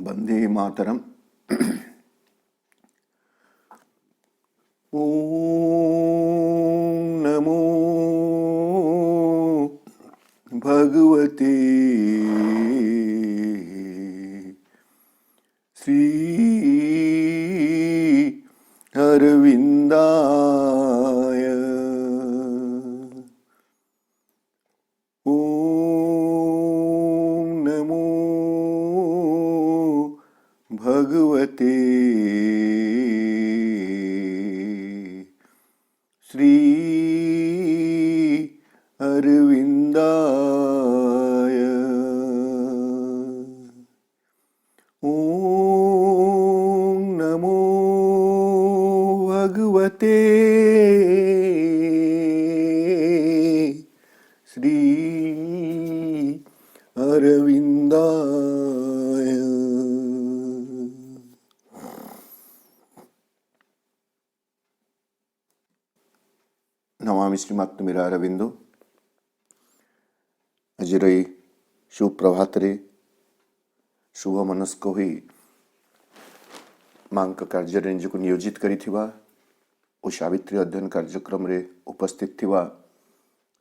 वंदे मातरम। ओम नमो भगवते श्री अरविंदाय। ओम नमो भगवते श्री अरविंदाय। ओम नमो भगवते श्री अरविंदाय। नमामि श्रीमात्तमीरा अरविंदो। आज शुभ प्रभात रे शुभ मनस्क हुई मां कार्य निजक नियोजित करिथिबा और सावित्री अध्ययन कार्यक्रम रे उपस्थित थिबा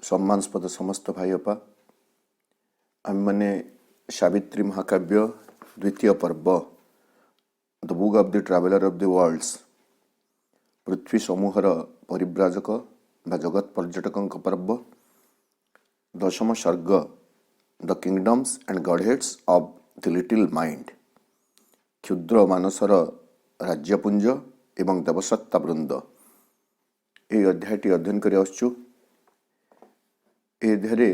सम्मानस्पद समस्त भाई अपा आम मैंने सावित्री महाकाव्य द्वितीय पर्व the book of the traveller of the worlds पृथ्वी समूहर परिव्राजक बा जगत पर्यटक पर्व दशम सर्ग the kingdoms and godheads of the little mind क्षुद्र मानसर राज्यपुंज एवं देवसत्ता वृंद ये अध्यायटी अध्ययन कर आसचु। अध्याय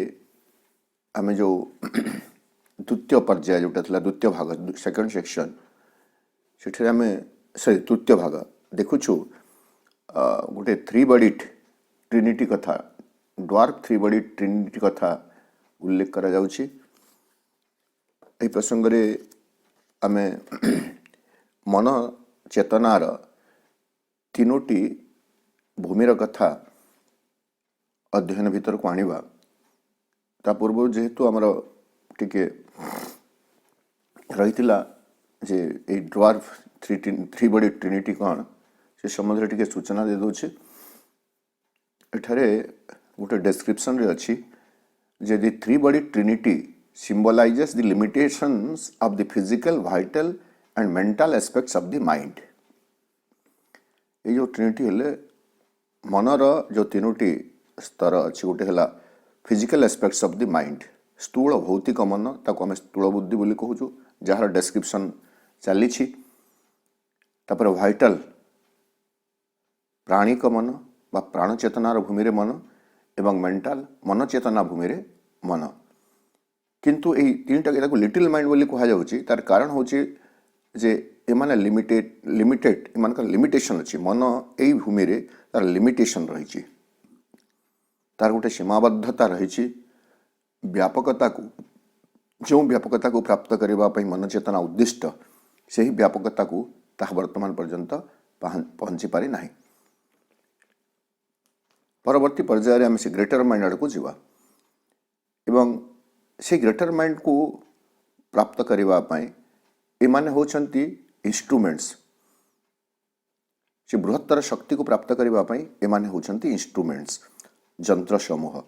आम जो द्वितीय पर्याय जोटा था द्वितीय भाग सेकंड सेक्शन से तृतीय भाग देखुछु गोटे थ्री बॉडीड ट्रिनिटी कथा ड्वार्फ थ्री बॉडीड ट्रिनिटी कथा उल्लेख करा जाउछि। एही प्रसंग रे आमे मन चेतनार तीनोटी भूमिर कथा अध्ययन भीतर को आनिबा। ता पूर्व जेहेतु आमर टिके रहितिला जे a dwarf three body trinity कौन से संबंध टिके सूचना दे दोछे। एठारे गोटे डेस्क्रिप्शन रे अछि जे the three body trinity symbolizes the limitations of the physical, vital and mental aspects of the mind। ये जो ट्रिनिटी हेले मनर जो तीनोटी स्तर अच्छी गोटे है physical aspects of the mind स्थूल भौतिक मन ताको आम स्थूल बुद्धि बोली कहूँ जार डेस्क्रिप्शन चली भाइटाल प्राणिक मन बा प्राण चेतनार भूमि मन एवं मेंटाल मन चेतना भूमि मन किंतु यही तीनटा लिटिल माइंड बोली कहुच्छी तार कारण हूँ जे एमाने लिमिटेड एमान लिमिटेशन अच्छी मन यही भूमि तार लिमिटेशन रही तार गोटे सीमाबद्धता रही व्यापकता को जो व्यापकता को प्राप्त करने मन चेतना उद्दिष्ट से ही व्यापकता को ताहा वर्तमान पर्यंत पहुंची पारि नाही। परवर्ती पर्यायर आम से ग्रेटर माइंड आड़ को जीवा एवं से ग्रेटर माइंड को प्राप्त करने एमाने होचंती इंस्ट्रूमेंट्स से बृहत्तर शक्ति को प्राप्त करने एमाने होचंती इंस्ट्रूमेंट्स जंत्र समूह।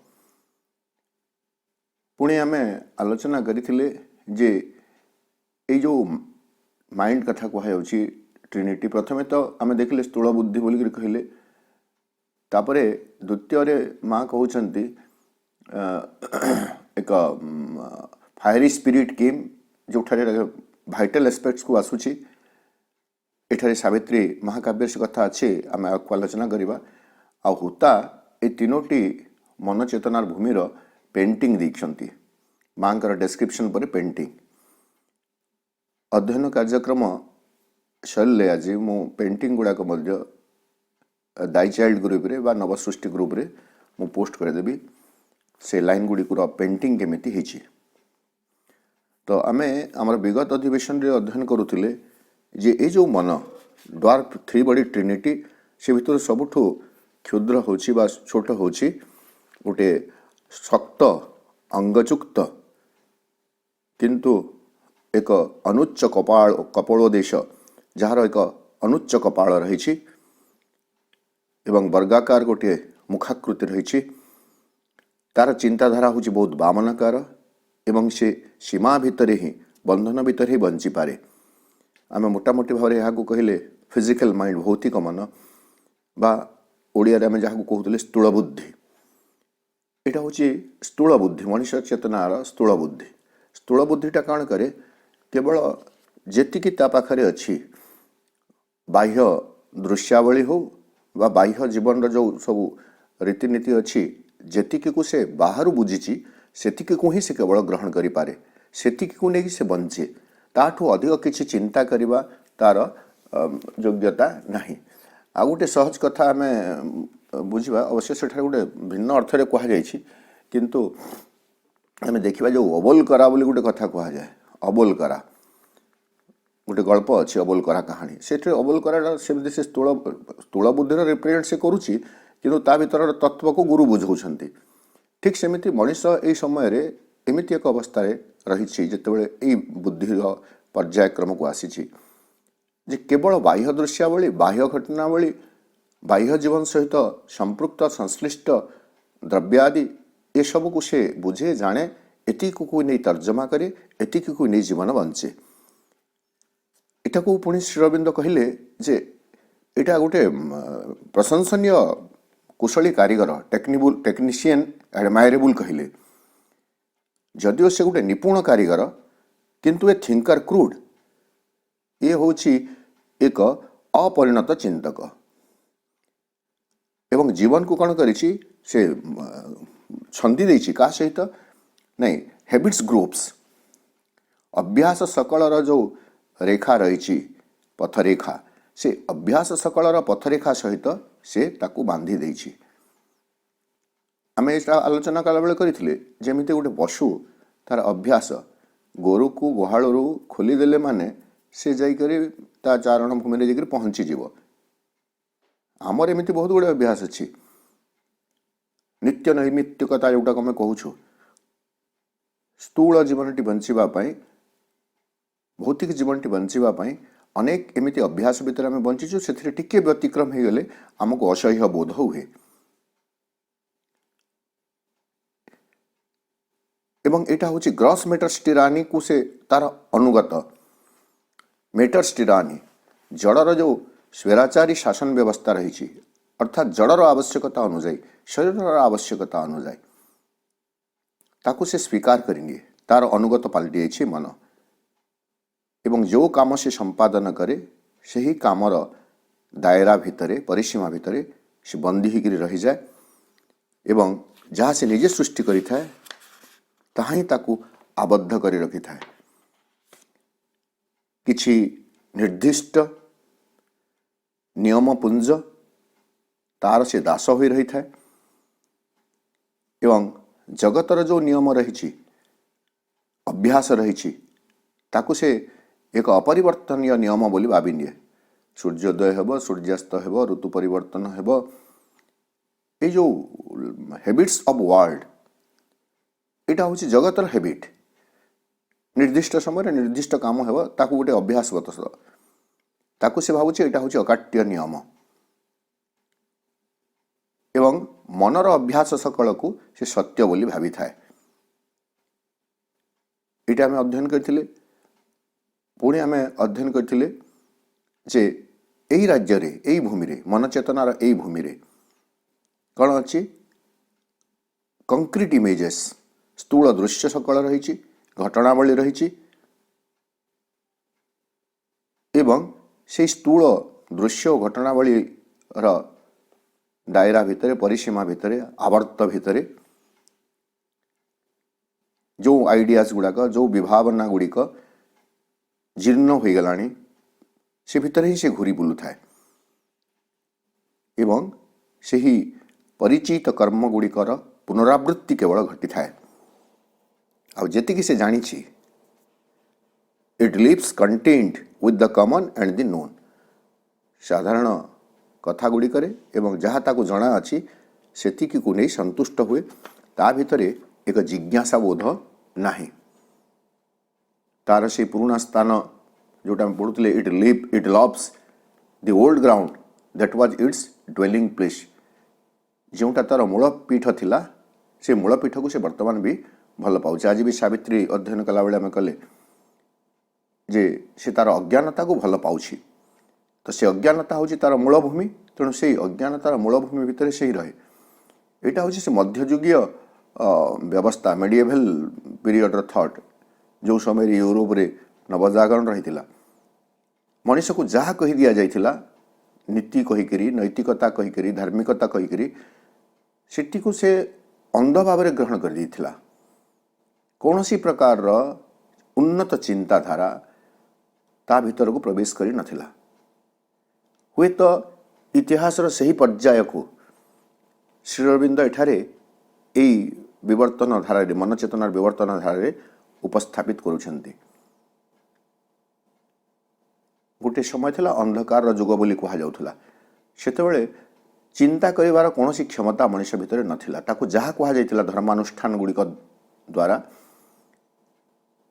पुणे आम आलोचना करथिले जे ये जो माइंड कथा कहुच्छी ट्रिनिटी प्रथमे तो आम देखिले स्थूल बुद्धि बोलिक कहले तापरे द्वितीय माँ कहते एक फायरी स्पिरिट केम जो भाइटल एस्पेक्ट्स को आसूची एठारे सावित्री महाकाव्य से कथा अच्छे आम आलोचना करवा आ हुता ए तीनोटी मन चेतनार भूमिर पेंटिंग देखते माँ डेस्क्रिप्शन पर पेंटिंग अध्ययन कार्यक्रम शैली आज मु पेंटिंग गुड़ाक दाई चाइल्ड ग्रुप रे बा नवसृष्टि ग्रुप रे मु पोस्ट करदेवी से लाइन गुड़िकुर पेंटिंग केमिति हिची। तो आमे आमर विगत अधिवेशन रे अध्ययन करुथिले जे ए जो मन ड्वार्फ थ्री बॉडी ट्रिनिटी से भितर सबुठु क्षुद्र होची बा छोट होची गोटे शक्त अंगयुक्त किंतु एक अनुच्च कपोलोदेश जार एक अनुच्च कपाल रही एवं वर्गाकार गोटे मुखाकृति रही तार चिंताधारा हूँ बहुत वामनकार एवं से सीमा भितर ही बंधन भितर ही बंची पारे आम मोटामोटी भाव में यहाँ कहले फिजिकल माइंड भौतिक मन बा ओडिया आम जहाँ कहते स्थूल बुद्धि यहाँ हूँ स्थूल बुद्धि मनुष्य चेतनार स्थूल बुद्धिटा कौन करे केवल जेतिकी ता पाखरे अच्छी बाह्य दृश्यावली हो बा बाह्य जीवन जो सब रीतिनीति अच्छी जेतिकी को से बाहर बुझी सेतिकी को ही से केवल ग्रहण करि पारे सेतिकी को नहीं से बंचे ताठू अधिक किसी चिंता करवा तार योग्यता नहीं। आ गोटे सहज कथा आम बुझा अवश्य से गोटे भिन्न अर्थ में कह किंतु आम देखा जो अबोल करा बोली गोटे कथा कह जाए अबोल करा गोटे गल्प अच्छी अबोल करा कहानी से अबोल करा सेमती से स्थूल बुद्धि रिप्रेजेंट से करुच्ची किंतु ता भीतर तत्व को गुरु बुझाऊँच ठीक सेमती मनीष यही समय एमती एक अवस्था रही जिते बुद्धि पर्यायक्रम को आसी केवल बाह्य दृश्यावली बाह्य घटनावली बाह्य जीवन सहित संपृक्त संश्लिष्ट द्रव्यादि ये सब को से बुझे जाने एतिक को नहीं तर्जमा करे एतिक को नहीं जीवन बंचे इटा को पुणी श्री अरविंद कहले जे इटा गोटे प्रशंसनीय कुशली कारीगर टेक्निशियन एडमायरेबल कहले जदिओ से गोटे निपुण कारीगर किंतु ए थिंकर क्रूड ये होची एक अपरिणत चिंतक एवं जीवन को कौन करिछि से छंदी देछि का सहित नहीं हैबिट्स ग्रुप्स अभ्यास सकलर जो रेखा रही पथरेखा से अभ्यास सकलर पथरेखा सहित से ताकू बांधी देछि आम आलोचना कला बेले करथिले जेमिति गोटे पशु तार अभ्यास गोरु को गुहाल खोलीदेले माने से जाइकरी ता चारण भूमि में जाकर पहुँची जीव आमर एमती बहुत गुड़े अभ्यास अच्छी नित्य नैमित्तिकता जोटा आम कहूँ स्थूल जीवन टी बंचापी भौतिक जीवन टी बंचापी अनेक एमती अभ्यास भितर आम बंचीचु से टिके व्यतिक्रम हो गले आमको असह्य बोध हुए एवं एटा हूँ ग्रॉस मेटर्स टिरानी को से तार अनुगत मेटर्स टिरानी जड़र जो स्वेराचारी शासन व्यवस्था रही अर्थात जड़र आवश्यकता अनुजाई शरीर आवश्यकता अनुजाई ताकू से स्वीकार करेंगे तार अनुगत पलटि मन एवं जो काम से संपादन करे से ही कामर दायरा भितरे परिसीमा भितरे से बंदी होकर रही जाए एवं जहाँ से निजे सृष्टि करिथाए ताहा ही ताकू आबद्ध करी रखि थाए किछि निर्दिष्ट नियमपुंज तार से दास हो रही थाए एवं जगतर जो नियम रही अभ्यास रही ताकू से एक अपरिवर्तनीय नियम बोली भावी निए सूर्योदय हेब सूर्यास्त हेब ऋतु परिवर्तन हेब ये जो हैबिट्स ऑफ वर्ल्ड एटा हूँ जगतर हैबिट निर्दिष्ट समय निर्दिष्ट काम हेब ताकू गोटे अभ्यासगत ताकू से भावुचे एटा हूँ अकाट्य नियम एवं मनर अभ्यास सकल को से सत्य बोली भावी थाए एटा आम अध्ययन करथिले पुणी आम अध्ययन करथिले जे एही राज्य रे एही भूमि रे मन चेतनार एही भूमि रे कौन अच्छी कंक्रीट इमेजेस स्थूल दृश्य सकल रही घटनावली रही एवं से स्थूल दृश्य और घटनावली दायरा भितर परिसीमा भितर आवर्त भितर जो आइडियाज गुड़ाक जो विभावना गुड़िक जीर्ण हो गलानी से भितर ही से घूरी बुलू थाए एवं से ही परिचित कर्म गुड़िकर पुनरावृत्ति केवल घटी थाए आउ जेतिकी से जानी it lives contented with the common and the known साधारण कथा गुड़िकरे एवं जहाँ ताकू जना अच्छी सेतिकी को नहीं संतुष्ट हुए ता भितरे एक जिज्ञासा बोध नहीं तार से पुराना स्थान जोटा पढ़ुले it loves the old ground that was its dwelling place. जोटा तार मूलपीठ थिला से मूलपीठ को से वर्तमान भी भल पाउछ। आज भी सावित्री अध्ययन कला बेले आम कले जे से तार अज्ञानता को भल पाउछि। तो से अज्ञानता हूँ तार मूलभूमि, तेणु से अज्ञानतार मूलभूमि भितर से ही रहे। यहाँ हूँ से मध्ययुगीय व्यवस्था मेडिएवल पीरियड थॉट जो समय यूरोप रे नवजागरण रही मनीष को जहाँ कही दि जाइथिला नीति कहीकि नैतिकता कहीकि धार्मिकता कहीकि सेटी को से अंध भाव ग्रहण कर देथिला। कौनसी प्रकार उन्नत चिंताधारा ता भीतर को प्रवेश करी नथिला। हुए तो इतिहासर सही पर्याय को श्री अरविंद एठारे एई विवर्तन धारा मनचेतनार विवर्तन धारा उपस्थापित करुछन्ति। गोटे समय थिला अंधकार जुग बोली कहा जाउथला। सेतेबेले चिंता करिवार कौनसी क्षमता मनुष्य भितर नथिला। ताकू जहाँ कहा जाइथिला धर्मानुष्ठान गुड़िक द्वारा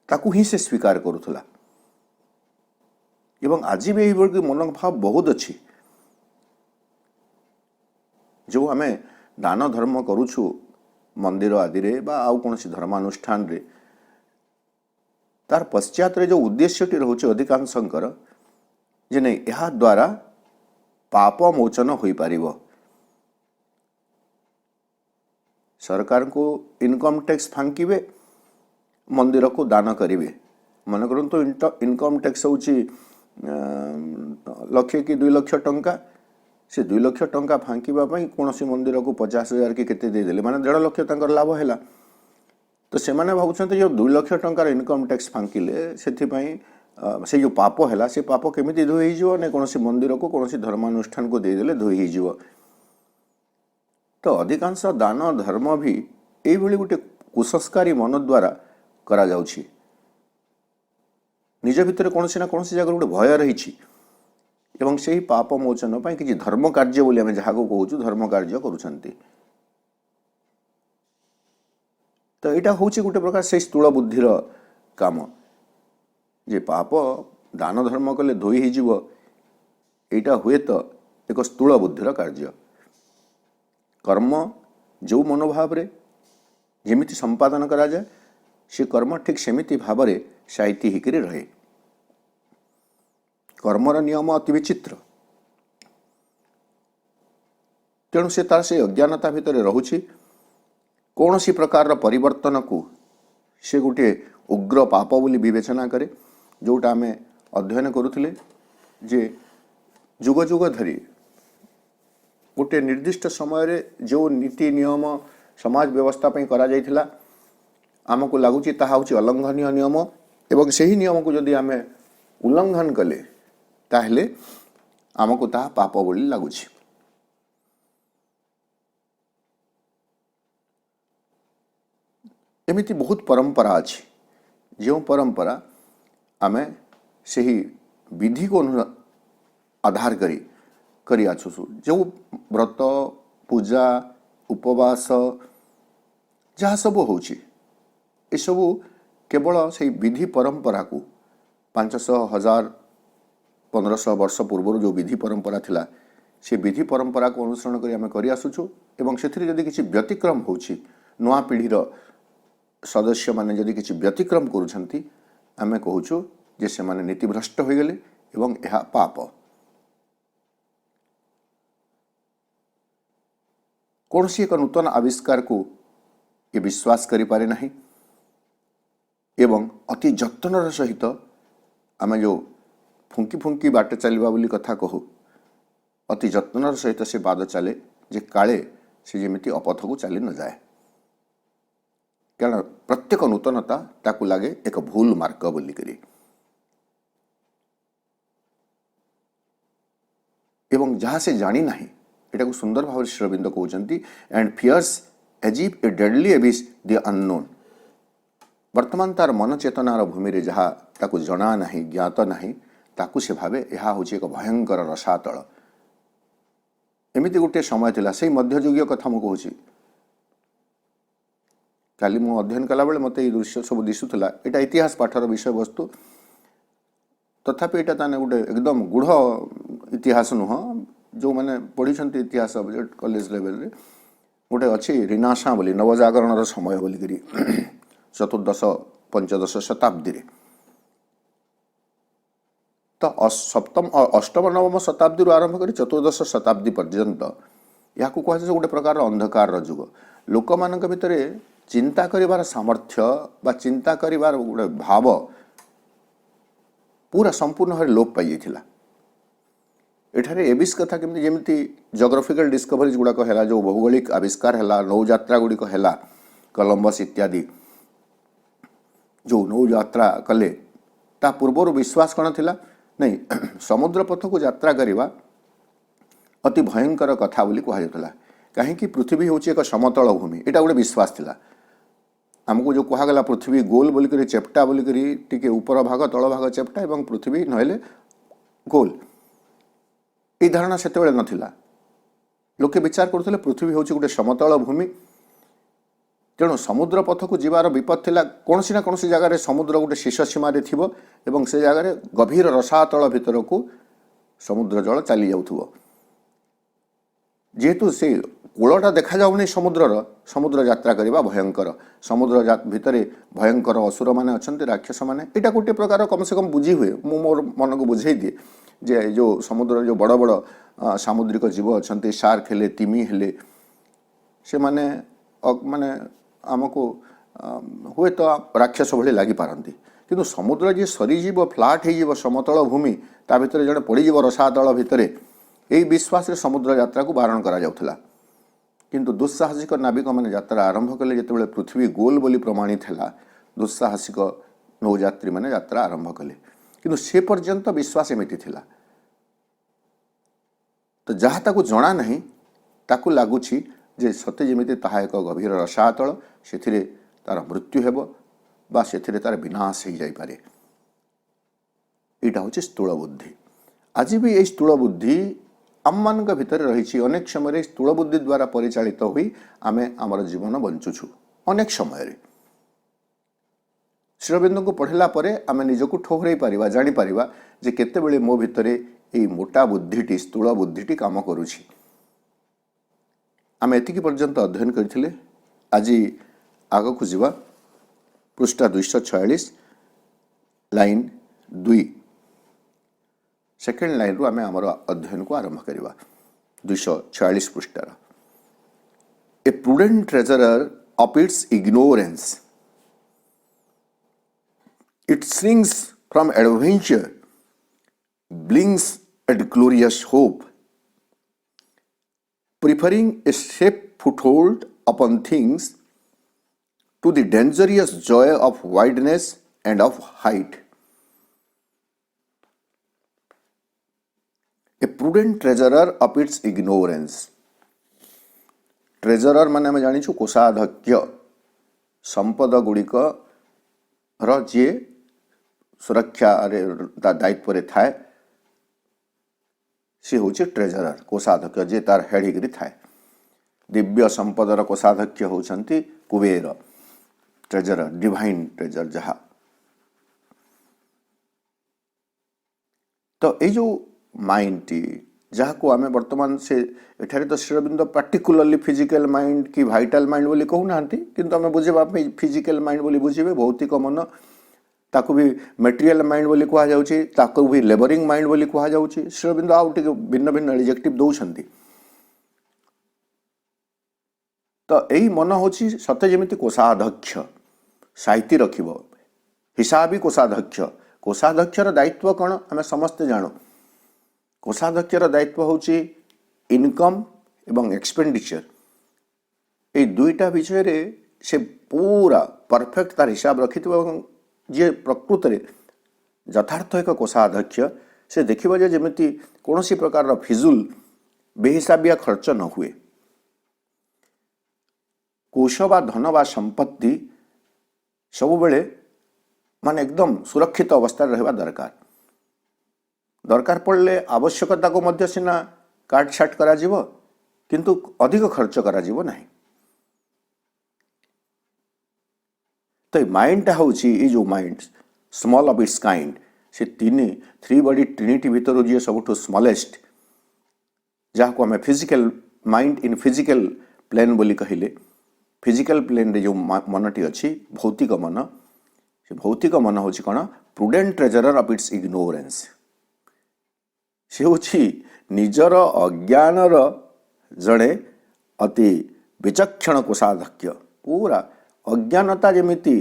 ताकू ही से स्वीकार करुथला। एवं आज भी यही मनोभाव बहुत अच्छी जो आम दान धर्म करुछु मंदिर आदि रे बा आउ कौन धर्मानुष्ठान रे तार पश्चात रे जो उद्देश्यटी रोचे अधिकांशंकर जे नहीं यह द्वारा पाप मोचन हो पारिबो। सरकार को इनकम टैक्स फांकिबे मंदिर को दान करिवे। मन करन तो इनकम टैक्स होची लक्षे कि 2 लाख टंका से 2 लाख टंका फांकिबा पई कोनसी मंदिर को 50,000 के केते दे देले माने 1.5 लाख तंकर लाभ हैला। तो से माने भाबुछन्ते जो 2 लाख टंकार इनकम टैक्स फांकिले सेथि पई से जो पाप हैला से पाप केमिति धोई हिजो ने कोनसी मंदिर को कोनसी धर्मानुष्ठान को दे देले धोई हिजो। तो अधिकांश दान धर्म भी एई भली गुटे कुसंस्कारी मन द्वारा करा जाउछि। निज भितर कोनसी ना कोनसी जगह गुटे भय रहिछि एवं से ही पाप मोचन पाई कि धर्म कार्य बोली आम जहाँ को कहूँ धर्म कार्य करुछन्ति। तो यहाँ हूँ गोटे प्रकार से स्थूल बुद्धिर काम जे पाप दान धर्म कले धोई हिजिव। यहाँ हुए तो एक स्थूल बुद्धिर कार्य। कर्म जो मनोभाव रे जेमिति संपादन करा जाए से कर्म ठीक सेमिति भाव रे साइती हिकरी रहे। कर्मर नियम अति विचित्र, तेणु से तार से अज्ञानता भितर रहुछि। कौन सी प्रकार परिवर्तन को से गोटे उग्र पाप बोली विवेचना करे। जोटा आम अध्ययन करुथिले जे जुग जुग धरी गोटे निर्दिष्ट समय रे जो नीति नियम समाज व्यवस्था पई करा जाइथिला आमको लगुच ताहा होछि अलंघनीय नियम एवं सही नियम को जदि आम उल्लंघन कले ताहले आमको ताहा पाप बोली लगुच। एमिति बहुत परंपरा अछि जो परंपरा आम सही विधि को आधार करी आछुसु। जो व्रत पूजा उपवास जहाँ सब होछि ए सबू केवल से विधि परंपरा को 500, 1000, 1500 वर्ष पूर्व जो विधि परंपरा थिला से विधि परंपरा को अनुसरण करी आम करी आसुछु। एवं सेथिरे जदि किछि व्यतिक्रम होछि नवा पीढ़ीर सदस्य माने जदि किछि व्यतिक्रम करूछन्ति आमे कहूछु जे से माने नीतिभ्रष्ट हो गले एवं यह पाप। कौन सी एक नूतन आविष्कार को ये विश्वास करि पारे नहीं एवं अति जत्नर सहित आमे जो फुंकी फुंकी बाट चलवा बोली कथा कहू अति जत्नर सहित से बाद चले जे काले से जेमिति अपथ को चली न जाए। कारण प्रत्येक नूतनता ताकू लगे एक भूल मार्ग बोली करी एवं जहाँ से जानी नहीं एटा को सुंदर भाव श्री अरविंद कहते and fears as if a deadly abyss the unknown. वर्तमान तार मन चेतनार भूमि रे जहाँ ताकू जना नहीं ज्ञात नहीं ताकू से भावे यह हूँ एक भयंकर रसातल। एमिति गोटे समय थिला से मध्ययुगीय कथा मु कहूँ काली मु अध्ययन कला बेले मते दृश्य सब दिशुला एटा इतिहास पाठर विषय वस्तु तथापि एटा ताने गोटे एकदम गुढ़ इतिहास नुह जो मैंने पढ़ी इतिहास सब्जेक्ट कॉलेज लेवल रे गोटे अच्छी रिनासा बोली नवजागरण समय बोलिकी चतुर्दश पंचदश शताब्दी रे तो सप्तम अष्टम नवम शताब्दी आरंभ कर चतुर्दश शताब्दी पर्यंत या कहुए गोटे प्रकार अंधकार जुग लोक मान भितर चिंता करिवार सामर्थ्य बा चिंता करिवार गोटे भाव पूरा संपूर्ण भाव लोप पाई जाइथिला। एठारे एबिस कथा केमती जेमती जोग्राफिकल डिस्कवरीज गुड़ाक है जो भौगोलिक आविष्कार है नौयात्रा गुड़िक है कोलंबस इत्यादि जो नौयात्रा कले ता पूर्वर विश्वास कौन थिला नहीं समुद्र पथ को यात्रा करवा अति भयंकर कथा बोली कहुला कहीं पृथ्वी हूँ एक समतल भूमि यहाँ गोटे विश्वास थिला आमको जो कहगला पृथ्वी गोल बोलिक चेप्टा बोलिक टिके ऊपर भाग तल भाग चेप्टा एवं पृथ्वी नहले गोल ये धारणा से नथिला लोके विचार करते पृथ्वी हूँ गोटे समतल भूमि तेणु समुद्र पथ को जीवार विपद थिला कौन ना कौन जगह समुद्र गोटे शीर्ष सीमार थी से जगह गभीर रसातल भितर को समुद्र जल चली जाऊ जेहेतु से कूलटा देखा जाऊनी समुद्र यात्रा करवा भयंकर समुद्र भितर भयंकर असुर मैंने अच्छा राक्षस मैंने यहाँ गोटे प्रकार कम से कम बुझी हुए मु मोर मन को बुझे दिए जे जो समुद्र जो बड़ बड़ सामुद्रिक जीव अच्छा शार्क हेले तिमी हेले से माने माने आमको हुए तो राक्षस भली लगी पारती किंतु समुद्र जी सरीजीव फ्लाट हो समतल भूमि ता भितर जड़े पड़ीज रसातल भितर यही विश्वास रे समुद्र यात्रा को बारण करा जाउथला किंतु दुस्साहसिक नाविक मैंने यात्रा आरंभ कले जिते पृथ्वी गोल बोली प्रमाणित है दुस्साहसिक नौयात्री मैंने यात्रा आरंभ कले किंतु से पर्यंत विश्वास एमती थिला तो जहाँ ताकू जना नहीं ताकू लगुच जे सत्य जमी ताहा एक गभीर रसातल से तार मृत्यु हेब बा से तार विनाश हो जाए यहाँ हूँ स्थूल बुद्धि आज भी ये स्थूल बुद्धि आम मान भितर रही अनेक समय स्थूल बुद्धि द्वारा परिचालित हुई आमे आमर जीवन बंचुछु अनेक समय श्रीअरविंद को पढ़ला परे आमे निजको ठोहरई पारिबा जानि पारिबा जे केतेबेले मो भितरे एई मोटा बुद्धिटी स्थूल बुद्धिटी काम करुछि आमे एतिकी पर्यंत अध्ययन करथिले आज आग को जीवा पृष्ठा 246 लाइन 2 सेकेंड लाइन रु आमे आमर अध्ययन को आरंभ करवा 246 पृष्ठार a prudent treasurer of its ignorance it shrinks from adventure, blinks at glorious hope, preferring a safe foothold upon things to the dangerous joy of wideness and of height. A prudent treasurer of its ignorance. Treasurer माने आमे जानिछु कोषाध्यक्ष संपद गुड़िक जे सुरक्षा दायित्व थाए सी हूँ treasurer कोषाध्यक्ष जे तार head होकर थाए दिव्य संपदर कोषाध्यक्ष होती कुबेर ट्रेजरर डिवाइन ट्रेजर जहा तो ये जो माइंड टी जहाँ को आम बर्तमान से एठारे तो श्रीअरविंद पार्टिकुलरली फिजिकल माइंड कि भाइटाल माइंड बोली कहूना किंतु आम बुझेबा फिजिकल माइंड बोली बुझे भौतिक मन ताकू भी मेटेरियल माइंड बोली कह जाउची ताकू भी लेबरिंग माइंड बोली कह जाउची श्रीअरविंद आउ टिके भिन्न भिन्न एडजेक्टिव दउछंती तो यही मन होची सत्य जेमिति कोषाध्यक्ष साहित्य रखिबो हिसाबी कोषाध्यक्षर दायित्व कौन आम समस्ते जाणु कोषाध्यक्षर दायित्व होची इनकम एवं एक्सपेंडिचर ये दुईटा विषय रे से पूरा परफेक्ट तार हिसाब रखिथिबो जे प्रकृत रे यथार्थ एक कोषाध्यक्ष से देखिबा जे जेमिति कोनोसी प्रकार फिजुल बेहिसाबिया खर्च न हुए कोष बा धन बा संपत्ति सब बेले माने एकदम सुरक्षित अवस्था रहबा दरकार पड़ले आवश्यकता को मध्य सिना काट छाट करा जीवो किंतु अधिक खर्च करा जीवो नहीं तो माइंड हूँ ये जो mind small of its kind से थ्री बॉडी ट्रिनिटी भितर जी सब स्मॉलेस्ट जहाँ आम physical mind in physical plane बोली कहले फिजिकल प्लेन रे जो मनटी अच्छी भौतिक मन से भौतिक मन हूँ कौन prudent treasurer of its ignorance से हूँ निजर अज्ञानर जड़े अति विचक्षण कोषाध्यक्ष पूरा अज्ञानता जमीती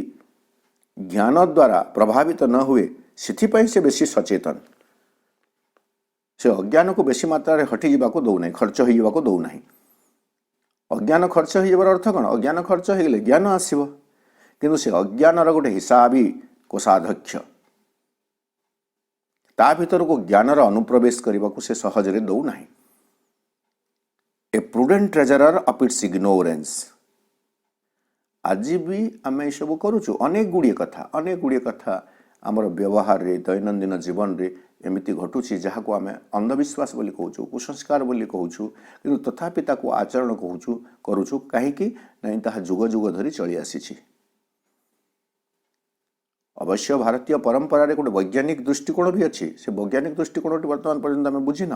ज्ञान द्वारा प्रभावित न हुए से बेसी सचेतन से अज्ञान को बेसी मात्रा रे हटि जावाको दौना खर्च हो जावाको दौना अज्ञान खर्च हो जाबार अर्थ कौन अज्ञान खर्च हो गले ज्ञान आसव किंतु से अज्ञानर गोटे हिसाबी कोषाध्यक्ष ता भीतर को ज्ञानर अनुप्रवेश करने को से सहजरे दौना ए prudent treasurer of its ignorance आज भी आम ये सब करुचु अनेक गुड़िए कथा आमर व्यवहार रे दैनंदिन जीवन रे एमती घटुची जहाँ को आम अंधविश्वास बोली कहूँ कुसंस्कार बोली कहूँ कि तथापि ताको आचरण कहूँ करुचु कहीं नहीं ताहा जुग जुग धरी चली आसी अवश्य भारतीय परंपरा रे गोटे वैज्ञानिक दृष्टिकोण भी अच्छी से वैज्ञानिक दृष्टिकोण वर्तमान पर्यंत आम बुझीन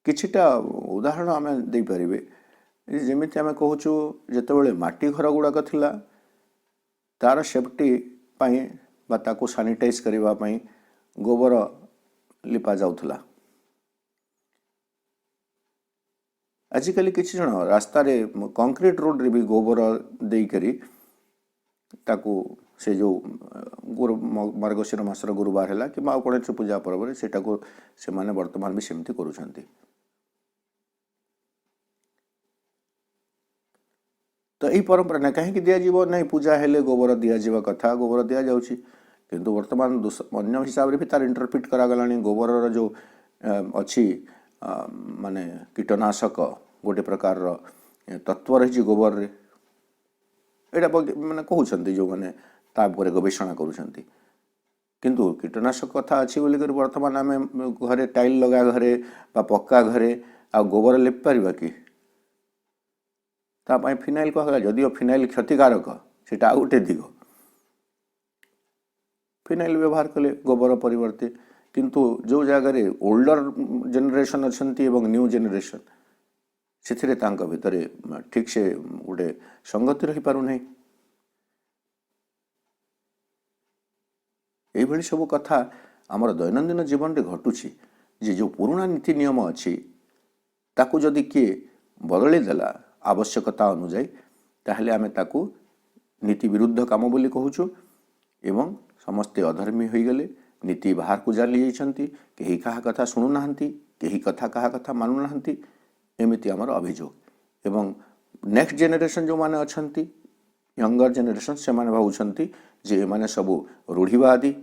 किछिटा उदाहरण आम दे पारिबे जमीती आम कहूँ जितेबाला माटी घर गुड़ाक थिला तार सेफ्टी बा ताको सानिटाइज करने गोबर लिपा जाउथला आजिकल किसी जन रास्ता रे कंक्रीट रोड रे भी गोबर देकरी ताको से जो गुरु मार्गशीर मासर गुरुवार है कि कौन पूजा पर्व से माने वर्तमान भी सेमती करुछंती तो यही परंपरा ना कहीं दिज्व ना पूजा हेले गोबर दिज्व कथा गोबर दि जाऊँगी किंतु वर्तमान अन्य हिसाब से भी तार इंटरप्रिट करागला गोबर जो अच्छी माने कीटनाशक गोटे प्रकार तत्व रही गोबर रे एटा माने कहउछंती जो माने तापर गवेषणा करूछंती किंतु कीटनाशक कथा अच्छी बोली कर वर्तमान आम घरे टाइल लगा घरे बा पक्का घरे आ गोबर लेप पारिबा कि तापाई फिनाइल कहला जदिओ फिनाइल क्षतिकारक सेटा आ गोटे दिग फिनाइल व्यवहार कले गोबर परिवर्ते किंतु जो जगार ओल्डर जेनेरेशन अच्छी एवं न्यू जेनेरेशन से भितर ठीक से गोटे संगति रही पारु नहीं यही सब कथा आमर दैनंदिन जीवन रे घटुची जे जो पुराना नीति नियम अच्छी ताकू जदि किए बदली देला आवश्यकता अनुजाई ताहले आमे ताकू नीति विरुद्ध काम बोली कहूँ एवं समस्ते अधर्मी हो गले नीति बाहर को जाली जाइछंती केही कहा कथा शुणु नाहंती केही कथा कहा कथा मानु नाहंती एमिति आमर अभियोग एवं नेक्स्ट जेनेरेशन जो माने अछंती यंगर जेनेरेशन से माने भावुछंती जे एमाने सबु रूढ़िवादी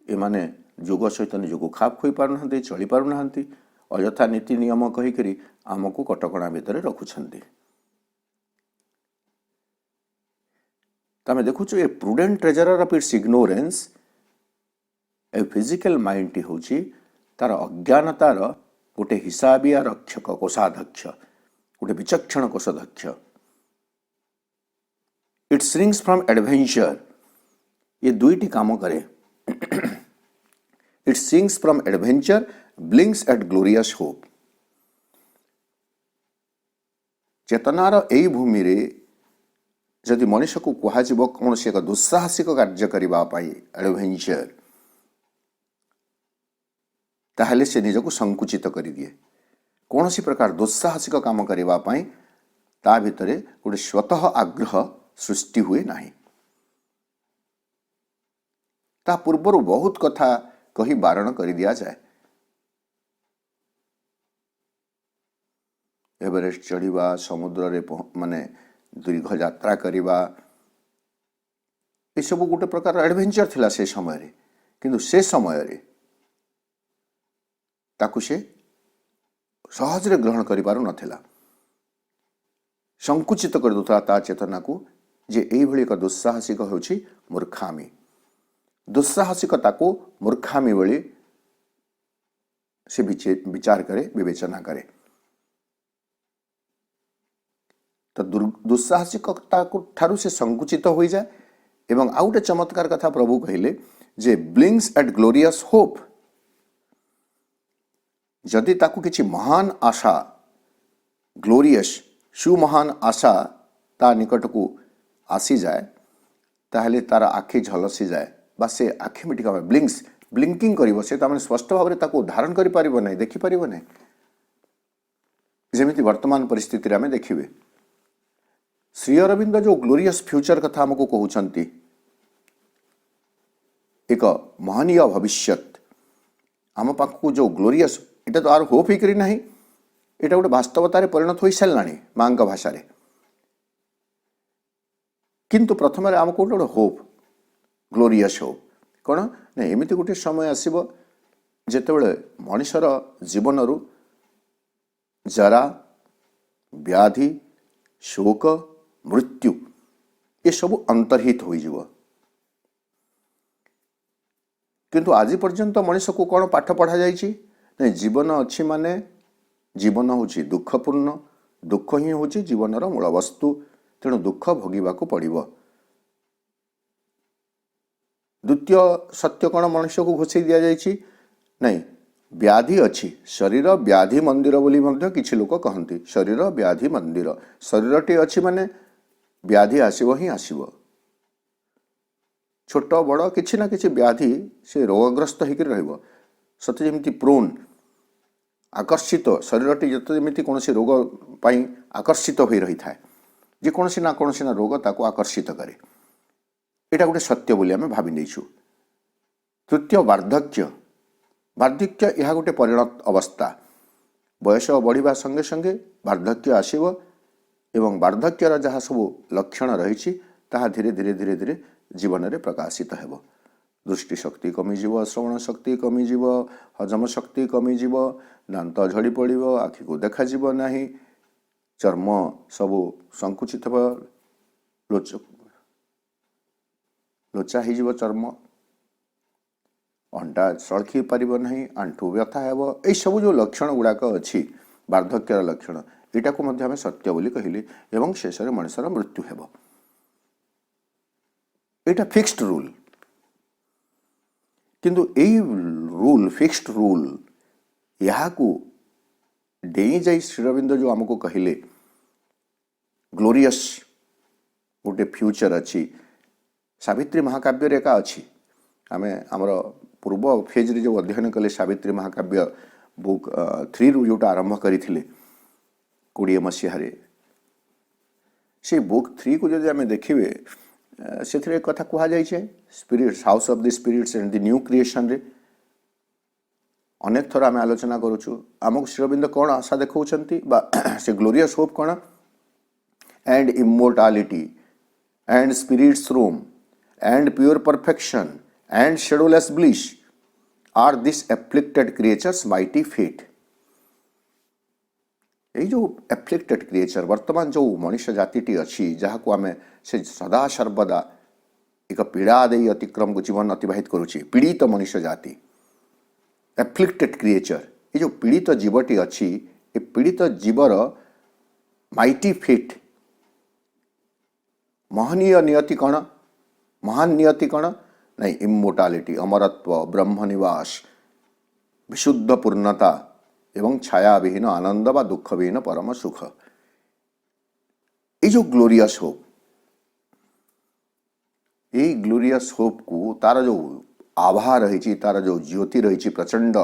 एमाने जुग सहित निजको खाप खोई पारु नाहंती चली पारु नाहंती अयथा नीति नियम कही करी आमको कटकणा भितर रखुछंती तमें देखु a prudent treasurer of its ignorance a physical mind टी हूँ तार अज्ञानतार गोटे हिसाबिया रक्षक कोषाध्यक्ष गोटे विचक्षण कोषाध्यक्ष इट श्रिंक्स फ्रॉम एडवेंचर ये दुईटी काम करे it shrinks from adventure blinks at glorious hope चेतनार यही भूमि रे जदि मनुष्य को कहुब कौन से एक दुस्साहसिक कार्य करने एडवेंचर ताहले से निजको संकुचित कर दिए कौन सी प्रकार दुस्साहसिक काम करने ता भितर गोटे स्वतः आग्रह सृष्टि हुए नहीं ता पूर्वर बहुत कथा कही बारण कर दिया जाए एवरेस्ट चढ़ा समुद्र रे माने दीर्घ यात्रा करवा ये सब गोटे प्रकार एडवेंचर थिला से समय रे किंतु से समय रे ताकु से सहज रे ग्रहण करि पारु नथिला संकुचित कर दुथला ता चेतना को जे एई भली एक दुस्साहसिक होछि मूर्खामी दुस्साहसिकता को मूर्खामी भली से विचार करे विवेचना करे तो दुस्साहसिकता को ठारू से संकुचित हो जाए एवं आउ गोटे चमत्कार कथा प्रभु कहले जे ब्लिंक्स एट ग्लोरियस होप। जदि ताकू किछि महान आशा ग्लोरियस सुमहान आशा ता निकट को आसी जाए ताहले तार आखि झलसी जाए बा से आखि मिटिका ब्लिंक्स ब्लिंकिंग करिवो से तामने स्पष्ट भाव में ताकू धारण करि परिबो नै देखि परिबो नै जेमिति वर्तमान परिस्थिति रे आमे देखिबे। श्री अरविंद जो ग्लोरियस फ्यूचर कथा हमको कहउछंती एक महनीय भविष्यत आम पाखु जो ग्लोरियस इटा तो आर होप ही करी नहीं इटा गोटे वास्तवतार परिणत हो सारे माँ भाषा रे किंतु प्रथम आमको गोटे होप ग्लोरियस होप कौन ना एमती गोटे समय आसब जितेबले मनुष्यर जीवन रु जरा व्याधि शोक मृत्यु ये सब अंतर्हित हो किंतु आज पर्यंत मनुष्य को कौन पाठ पढ़ा जाइए नहीं जीवन अच्छी माने जीवन हूँ दुखपूर्ण दुख ही हूँ जीवन मूल वस्तु तेणु दुख भोगवाक पड़ो। द्वितीय सत्य कौन मनुष्य को घोषे दि जाइए नहीं व्याधि अच्छी शरीर व्याधि मंदिर बोली किछि लोक कहती शरीर व्याधि मंदिर शरीरटी अच्छी माने व्याधि आसब ही आसब छोट बड़ किछि ना किछि व्याधि से रोगग्रस्त होकर रहिबो सते जेमिति प्रोन आकर्षित शरीरटी जत जेमिति कोनोसी रोग पाई आकर्षित हो रही था जे कोनोसी ना रोग ताको आकर्षित करे एटा गोटे सत्य बोली आमे भाबी नेछु। तृतीय वार्धक्य वार्धक्य यह गोटे परिणत अवस्था बयस बढ़िबा संगे संगे वार्धक्य आसीबो एवं वार्धक्यर जहाँ सब लक्षण रही ताहा धीरे धीरे धीरे धीरे जीवन में प्रकाशित हेबो। दृष्टि शक्ति कमिजिव श्रवण शक्ति कमिजिव हजम शक्ति कमिजिव दांत झड़ी पड़ो आखि को देखा जीव नहीं चर्म सबू संकुचित लोचा हो चर्म अंडा सड़खी पार नहीं आंठू व्यथा हेबो ए सब जो लक्षण गुड़ाक अच्छी वार्धक्यर लक्षण यहाँ को मध्य आमे सत्य बोली कहली एवं शेष में मनुष्यर मृत्यु हेबो। एटा फिक्स्ड रूल किंतु यही रूल फिक्स्ड रूल यहाँ को डेई जाई श्रीरविंद जो आमको कहले ग्लोरियस गोटे फ्यूचर अच्छी सावित्री महाकाव्य एका अच्छी आमे आमर पूर्व फेज रे जो अध्ययन कले सावित्री महाकाव्य बुक 3 रु जोटा आरंभ करथिले 20 मसीह से बुक 3 को जदि आमे देखिबे से कथा कह जाए spirits house of the spirits and the new creation रे अनेक थर आम आलोचना करुचु आमको श्रीरविंद कौन आशा देखौछंती बा से ग्लोरियस होप कौन and immortality and spirit's room and pure perfection and shadowless bliss are this afflicted creature's mighty fate. यही जो एफ्लिक्टेड क्रिएचर वर्तमान जो मनुष्य जाति अच्छी जहाँ को आम से सदा सर्वदा एक पीड़ा दे अतिक्रम को जीवन अतिबाहित करुच्ची पीड़ित मनुष्य जाति एफ्लिक्टेड क्रिएचर ये जो पीड़ित जीवटी अच्छी ये पीड़ित जीवर माइटी फेट महनीय नियति कौन महान नियति कौन नहीं इमोर्टालिटी अमरत्व ब्रह्मनिवास विशुद्ध पूर्णता एवं छाया विहीन आनंद बा दुख विहीन परम सुख ये जो ग्लोरियस होप ये ग्लोरियस होप को तार जो आभा रही तार जो ज्योति रही प्रचंड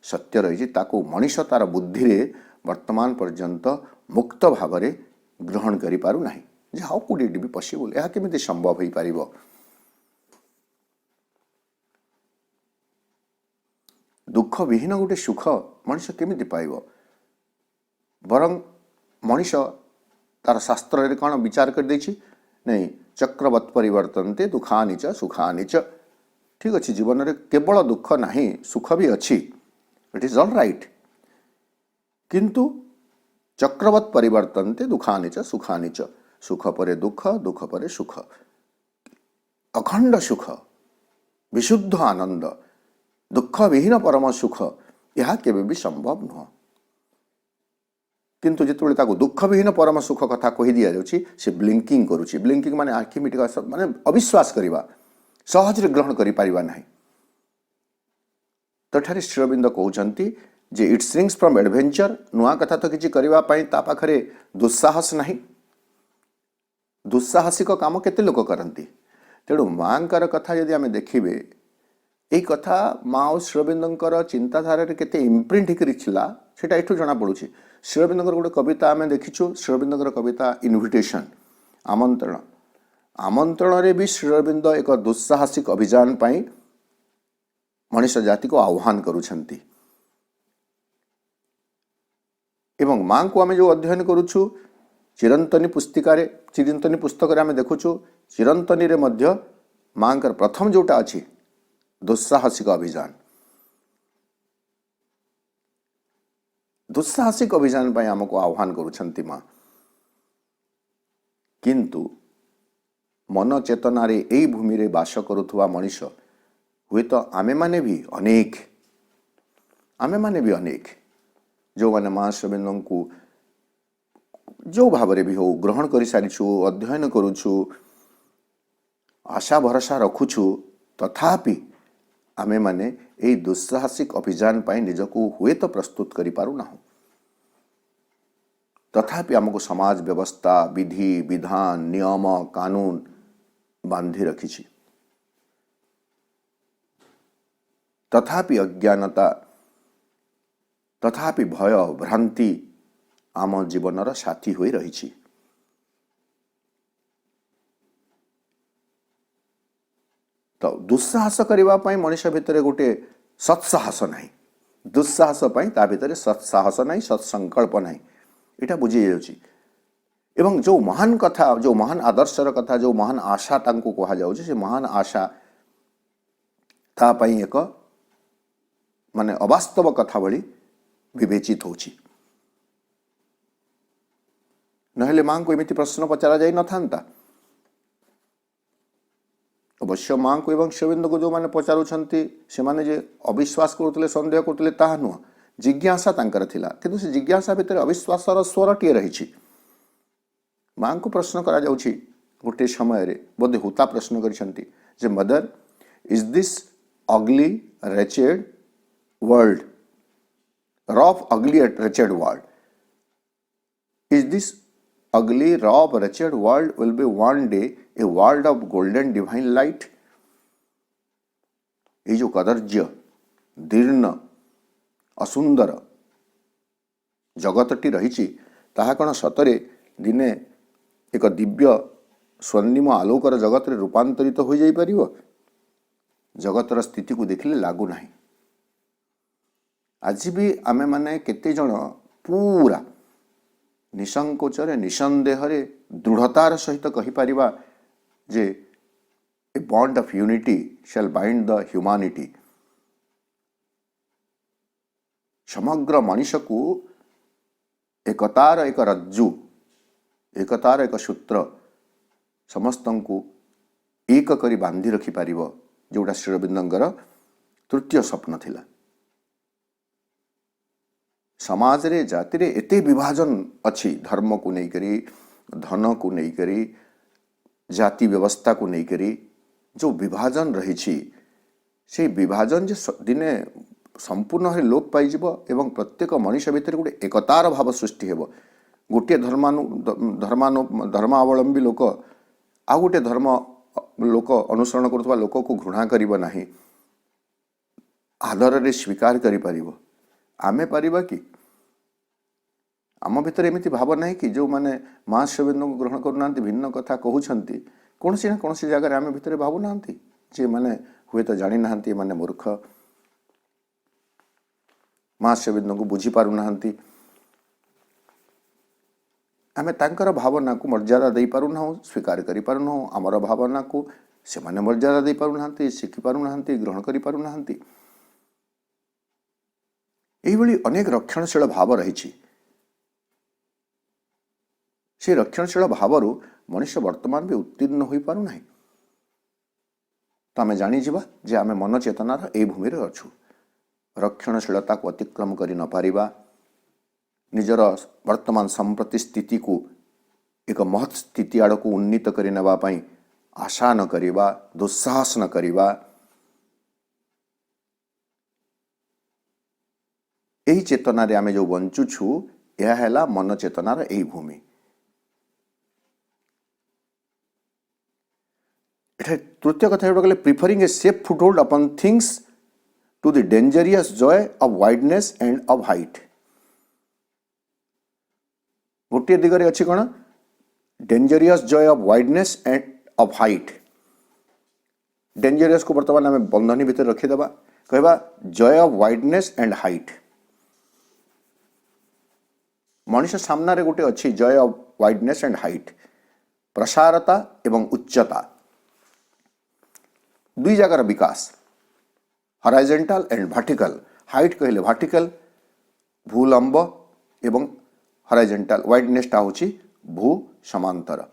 सत्य रही ताको मनुष्य तार बुद्धि रे वर्तमान पर्यंत मुक्त भाव में ग्रहण करि पारु नाही how could it be possible यह केमिति संभव हो पारिबो। दुख विहीन गोटे सुख मनुष्य केमिति पाइबो बरं मनुष्य तार शास्त्र रे कौन विचार कर देछि नहीं चक्रवत् परिवर्तनते दुखानि च सुखानि च ठीक अच्छे जीवन में केवल दुख नहीं सुख भी अच्छी इट इज ऑल राइट किंतु चक्रवत् परिवर्तनते दुखानि च सुखानि च सुख परे दुख दुख परे सुख अखंड सुख विशुद्ध आनंद दुख विहीन परम सुख यह केवे भी संभव नुह किंतु जितेबाला ताको दुख विहीन परम सुख कथा कही दि जाउछि से ब्लिंकिंग करुछि। ब्लिंकिंग माने आखि मिटिका माने अविश्वास करिबा, सहजरे ग्रहण करि पारिबा नाही। तठारे श्री अरविंद कहउछंती जे इट श्रिंक्स फ्रॉम एडवेंचर, नुआ कथा तो किछि करिबा पई ता पाखरे दुस्साहस नाही। दुस्साहसिक काम केते लोक करंती। तेणु मांकर कथा यदि आमे देखिबे, एई कथा माँ और श्री अरविंदर चिंताधारा केते इम्प्रिंट होता सेटा एठू जना पड़ुछि। श्री अरविंदर गोटे कविता आमे देखिछु, श्री अरविंदर कविता इनविटेशन, आमंत्रण। आमंत्रण रे भी श्री अरविंद एक दुस्साहसिक अभियान पाई मनुष्य जाति को आह्वान करुछंती। एवं माँ को आमे जो अध्ययन करुछु चिरंतनी पुस्तिकारे, चिरंतनी पुस्तक आमे देखुछु, चिरंतनी रे मध्य मांकर प्रथम जोटा अछि दुस्साहसिक अभियान। दुस्साहसिक अभियान पाई हमको आह्वान करुछंती माँ। किंतु मन चेतना रे एई भूमि रे बास करुथुवा मनुष्य हुए तो आमे माने भी अनेक जो माने माँ श्री को जो भाव भी हो ग्रहण कर सारिछु, अध्ययन करुछु, आशा भरोसा रखुछु, तथापि आमे माने एई दुस्साहसिक अभियान पाई निजको हुए तो प्रस्तुत करि पारु ना। तथापि हमको समाज व्यवस्था, विधि विधान, नियम कानून बांधी रखिछि। तथापि अज्ञानता, तथापि भय भ्रांति आम जीवनर साथी होई रहिछि। तो दुस्साहस करिबा पई मनुष्य भितर गोटे सत्साहस नाही, दुस्साहस पई ता भितर सत्साहस नाही, सत्संकल्प नाही, एटा बुझी जाउछि। एवं जो महान कथा, जो महान आदर्शर कथा, जो महान आशा तांको कहा जाउछि, से महान आशा ता पई एक माने अवास्तव कथा भली विवेचित होछि। नहेले मां को एमिति प्रश्न पचरा जाई न थांता। अवश्य मां को एवं श्री अरविंद को जो माने पचारुछंती से माने जे अविश्वास करथले, संदेह करथले, ताहा नुह, जिज्ञासा तांकर थिला। किंतु से जिज्ञासा भितर अविश्वासर स्वरटीए रहिछि। मां को प्रश्न करा जाउछि गोटे समय रे, बोधे हुता प्रश्न करिसंती जे मदर, इज दिस अगली रेचेड वर्ल्ड, रफ अगली wretched world, is this ugly, rough, wretched world will be one day a world of golden divine light? ये जो कदर्य दीर्ण असुंदर जगतटी रही ताहा कण सतरे दिने एक दिव्य स्वर्णिम आलोकर जगत रे रूपांतरित हो जाई परिबो? जगतर स्थिति को देखिले लागू नाही। आज भी आमे माने केते जण पूरा निसंकोचरे निसंदेहरे दृढ़तार सहित कहि परिबा जे a bond of unity shall bind the humanity. समग्र मनुष्य को एकतार एक रज्जु, एकतार एक सूत्र समस्त को एक करी बांधी रखि पारिबो, जोटा श्री अरविंदर तृतीय स्वप्न थिला। समाज रे जाति रे एते विभाजन अच्छी, धर्म को नहीं करी, धन को नहीं करी, जाति व्यवस्था को नहीं करी जो विभाजन रही से विभाजन जे दिने संपूर्ण भाव लोप पाई एवं प्रत्येक मनुष्य भितर गोटे एकतार भाव सृष्टि हेब। गोटे धर्मावलंबी लोक आ गोटे धर्म लोक अनुसरण करुवा लोक को घृणा करिबो नाही, आदर रे स्वीकार करि परिबो। आमे पारिबा कि आम भितर एमिति भाव नहीं कि जो माने मां श्री अरविंद को ग्रहण करूना, भिन्न कथा कहउछंती, कौन सी ना कौन सी जगह आम भितर भावु नांती जे माने हुए तो जानी नांती माने मूर्ख, मां श्री अरविंद को बुझी पारु नांती। आमे तांकर भावना को मर्यादा दे पारु ना, स्वीकार करि पारु ना, हमर भावना को से माने मर्यादा दे पारु नांती, शिखि पारु नांती, ग्रहण करि पारु नांती। एही भली अनेक रक्षणशील भाव रही। से रक्षणशील भाव मनुष्य वर्तमान भी उत्तीर्ण हो पारु नाही। तो आमे जानी जिबा जे आमे मन चेतनार ए भूमि रे अछु। रक्षणशीलता को अतिक्रम करि न पारिबा, निजर वर्तमान संप्रति स्थिति को एक महत् स्थिति आड़ को उन्नीत कर नापी आशा न करिबा, दुस्साहस न करिबा, यही चेतनार आम जो बंचुछु यह है मन चेतनार यही भूमि। तृतीय कथा गले preferring a safe foothold upon things to the dangerous joy of wideness and of height. गोटे दिगरे अच्छी कौन dangerous joy of wideness and of height. Dangerous को बर्तमान आम बंधनी भितर रखीदे कहवा joy of wideness and height. मनुष्य सामने गोटे अच्छी joy of wideness and height, प्रसारता एवं उच्चता, दुई जगार विकास हॉराइजॉन्टल एंड वर्टिकल। हाइट कहले वर्टिकल भूलंब एवं हॉराइजॉन्टल, वाइडनेस टा होची भू समांतर।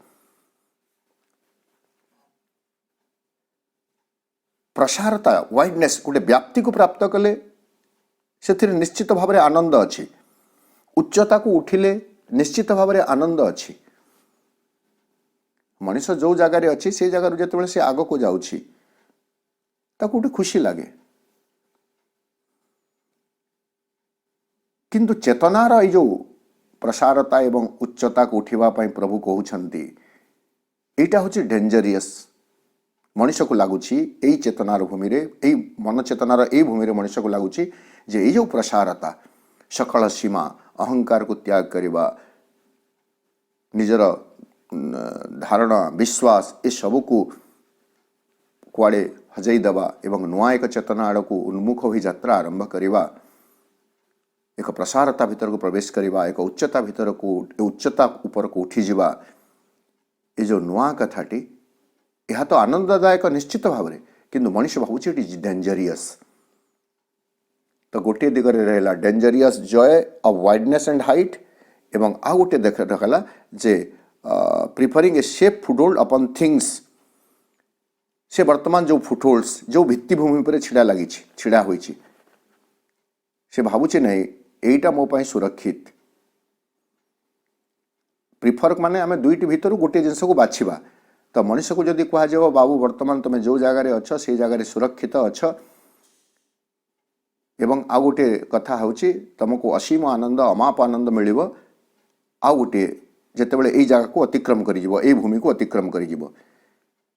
प्रसारता वाइडनेस गोटे व्याप्ति को प्राप्त कले से निश्चित भाव में आनंद अच्छी, उच्चता को उठिले निश्चित भाव में आनंद अच्छी। मनुष्य जो जगार अच्छी से जगार जिते से आग को जाऊँगी ताको गोटे खुशी लगे, किंतु चेतनार ये जो प्रसारता एवं उच्चता को उठापी प्रभु कहते यहाँ हूँ डेंजरियस। मनुष्य को लगुच यही चेतनार भूमि यही मन चेतनार यही भूमि मनुष्य को लगुच ये जो प्रसारता सकल सीमा अहंकार को त्याग करवा, निजर धारणा विश्वास ये सब को कुआड़े हजई दबा एवं नुआ एक चेतना आड़ को उन्मुख हो यात्रा आरंभ करवा, एक प्रसारता भीतर को प्रवेश करवा, एक उच्चता भीतर को उच्चता ऊपर को उठी जावा, ये जो नुआ कथाटी यह तो आनंददायक निश्चित भाव में, किंतु मनुष्य भावुँ इट इज डेंजरियस। तो गोटे दिगरे रहला dangerous joy of wideness and height एवं आ गोटे देखला जे preferring a safe foothold upon things. से वर्तमान जो फुटहोल्ड्स जो भित्तिभूमि पर छिड़ा होइछि से भावुचे नहीं एटा मो पाई सुरक्षित। प्रिफर माने आमे दुईटी भितर गोटे जिनस को बाछिबा। तो मनुष्य को जदि कह जाव बाबू वर्तमान तुम जो जगार अच्छ से जगार सुरक्षित अच्छ एवं आ गोटे कथा होची तुमको असीम आनंद अमाप आनंद मिलिबो, आ गोटे जेतेबेले एई जगह को अतिक्रम करि जिवो, एई भूमि को अतिक्रम करि जिवो,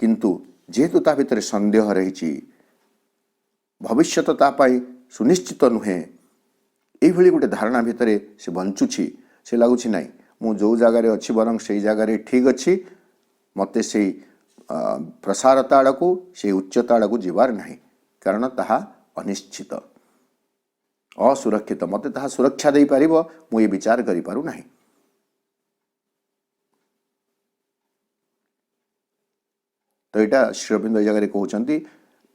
किंतु जेहेतु ता भितर संदेह रही भविष्यत ता पाई सुनिश्चित नुहे, यही गोटे धारणा भितर से बंचुछि। से लगुच नाई मु जो जगार अच्छी बरं से जगार ठीक अच्छी, मते से प्रसारता आड़ को से उच्चता आड़ को जीवार नहीं, कारण ताहा अनिश्चित असुरक्षित, मते ताहा सुरक्षा दे पारिबो मु ये विचार करि पारु नाही। तो यहाँ श्री अरविंद जगह कहते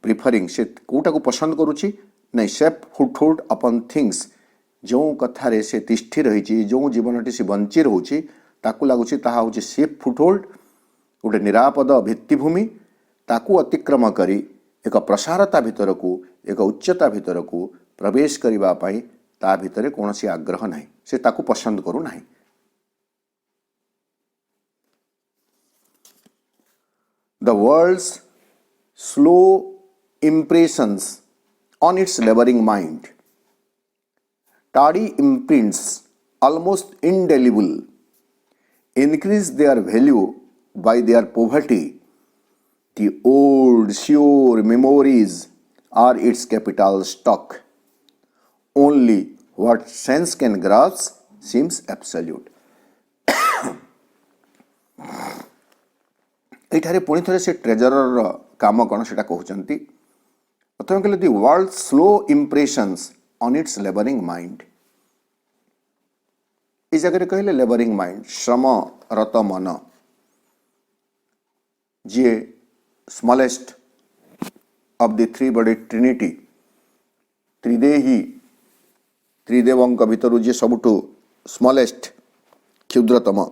प्रिफरिंग से कौटा को पसंद करुच्ची नहीं सेफ फुटहोल्ड अपॉन थिंग्स, जो कथार से तिष्ठि रही जो जीवनटी से बंची रोचे ताकू लगुच ताहा हूँ सेफ फुटहोल्ड गोटे निरापद भित्तिभूमि, ताकू अतिक्रम करी एक प्रसारता भितर को एक उच्चता भितर को प्रवेश करिबा पाई ता भितर कौन सी आग्रह नहीं, से ताकू पसंद करू नहीं। The world's slow impressions on its laboring mind, tardy imprints almost indelible, increase their value by their poverty. The old sure memories are its capital stock. Only what sense can grasp seems absolute. ये पुणी थे से treasurer काम कौन से कहते प्रथम कहले the world slow impressions on its labouring mind. इस जगह कहले लेबरिंग माइंड श्रमरत मन, जी smallest of the three body trinity, त्रिदेही त्रिदेवों भितर जी सबुठु स्मॉलेस्ट क्षुद्रतम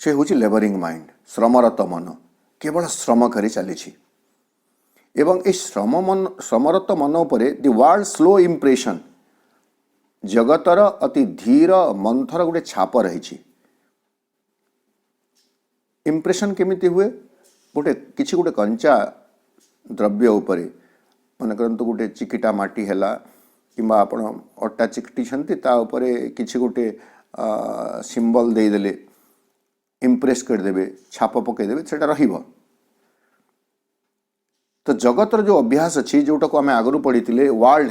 से हूँ लेबरिंग माइंड, श्रमरत मन, केवल श्रम कर चली एवं श्रमरत मन उपर दि वर्ल्ड स्लो इम्प्रेशन, जगतर अति धीर मंथर गोटे छाप रही। इम्प्रेशन केमिति हुए गोटे किछि गोटे कंचा द्रव्य उपरे मन करंतु गोटे चिकिटा माटी हैला किंबा आपण अट्टा चिकटी ता उपरे किछि गोटे सिंबल देदेले इम्प्रेस करदेवे छाप पकईदेवे से रहिबो। तो जगतर जो अभ्यास अच्छी जोटा को आम आगु पढ़ी वर्ल्ड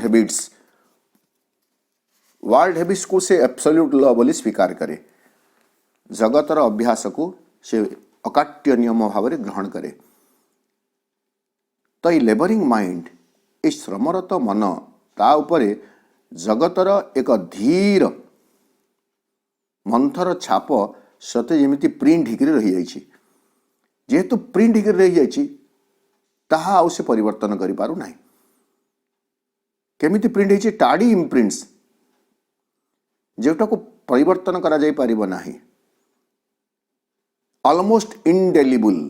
हैबिट्स को से एब्सोल्यूट लॉ बोली स्वीकार करे। जगतर अभ्यास को से अकाट्य नियम भाव में ग्रहण करे। तो ये लेबरिंग माइंड ये श्रमरत मन ता उपरे जगतर एक धीर मंथर छाप सते जमी प्रिंट होकर रही जाइए। जेहेतु प्रिंट होकर रही जाइए ताहा आउ से परिवर्तन करि पारु नाही। केमिति प्रिंट होइछि टाडी इम्प्रिंट्स जेटा को परिवर्तन करा जाई पारिबो नाही। ऑलमोस्ट इंडेलिबल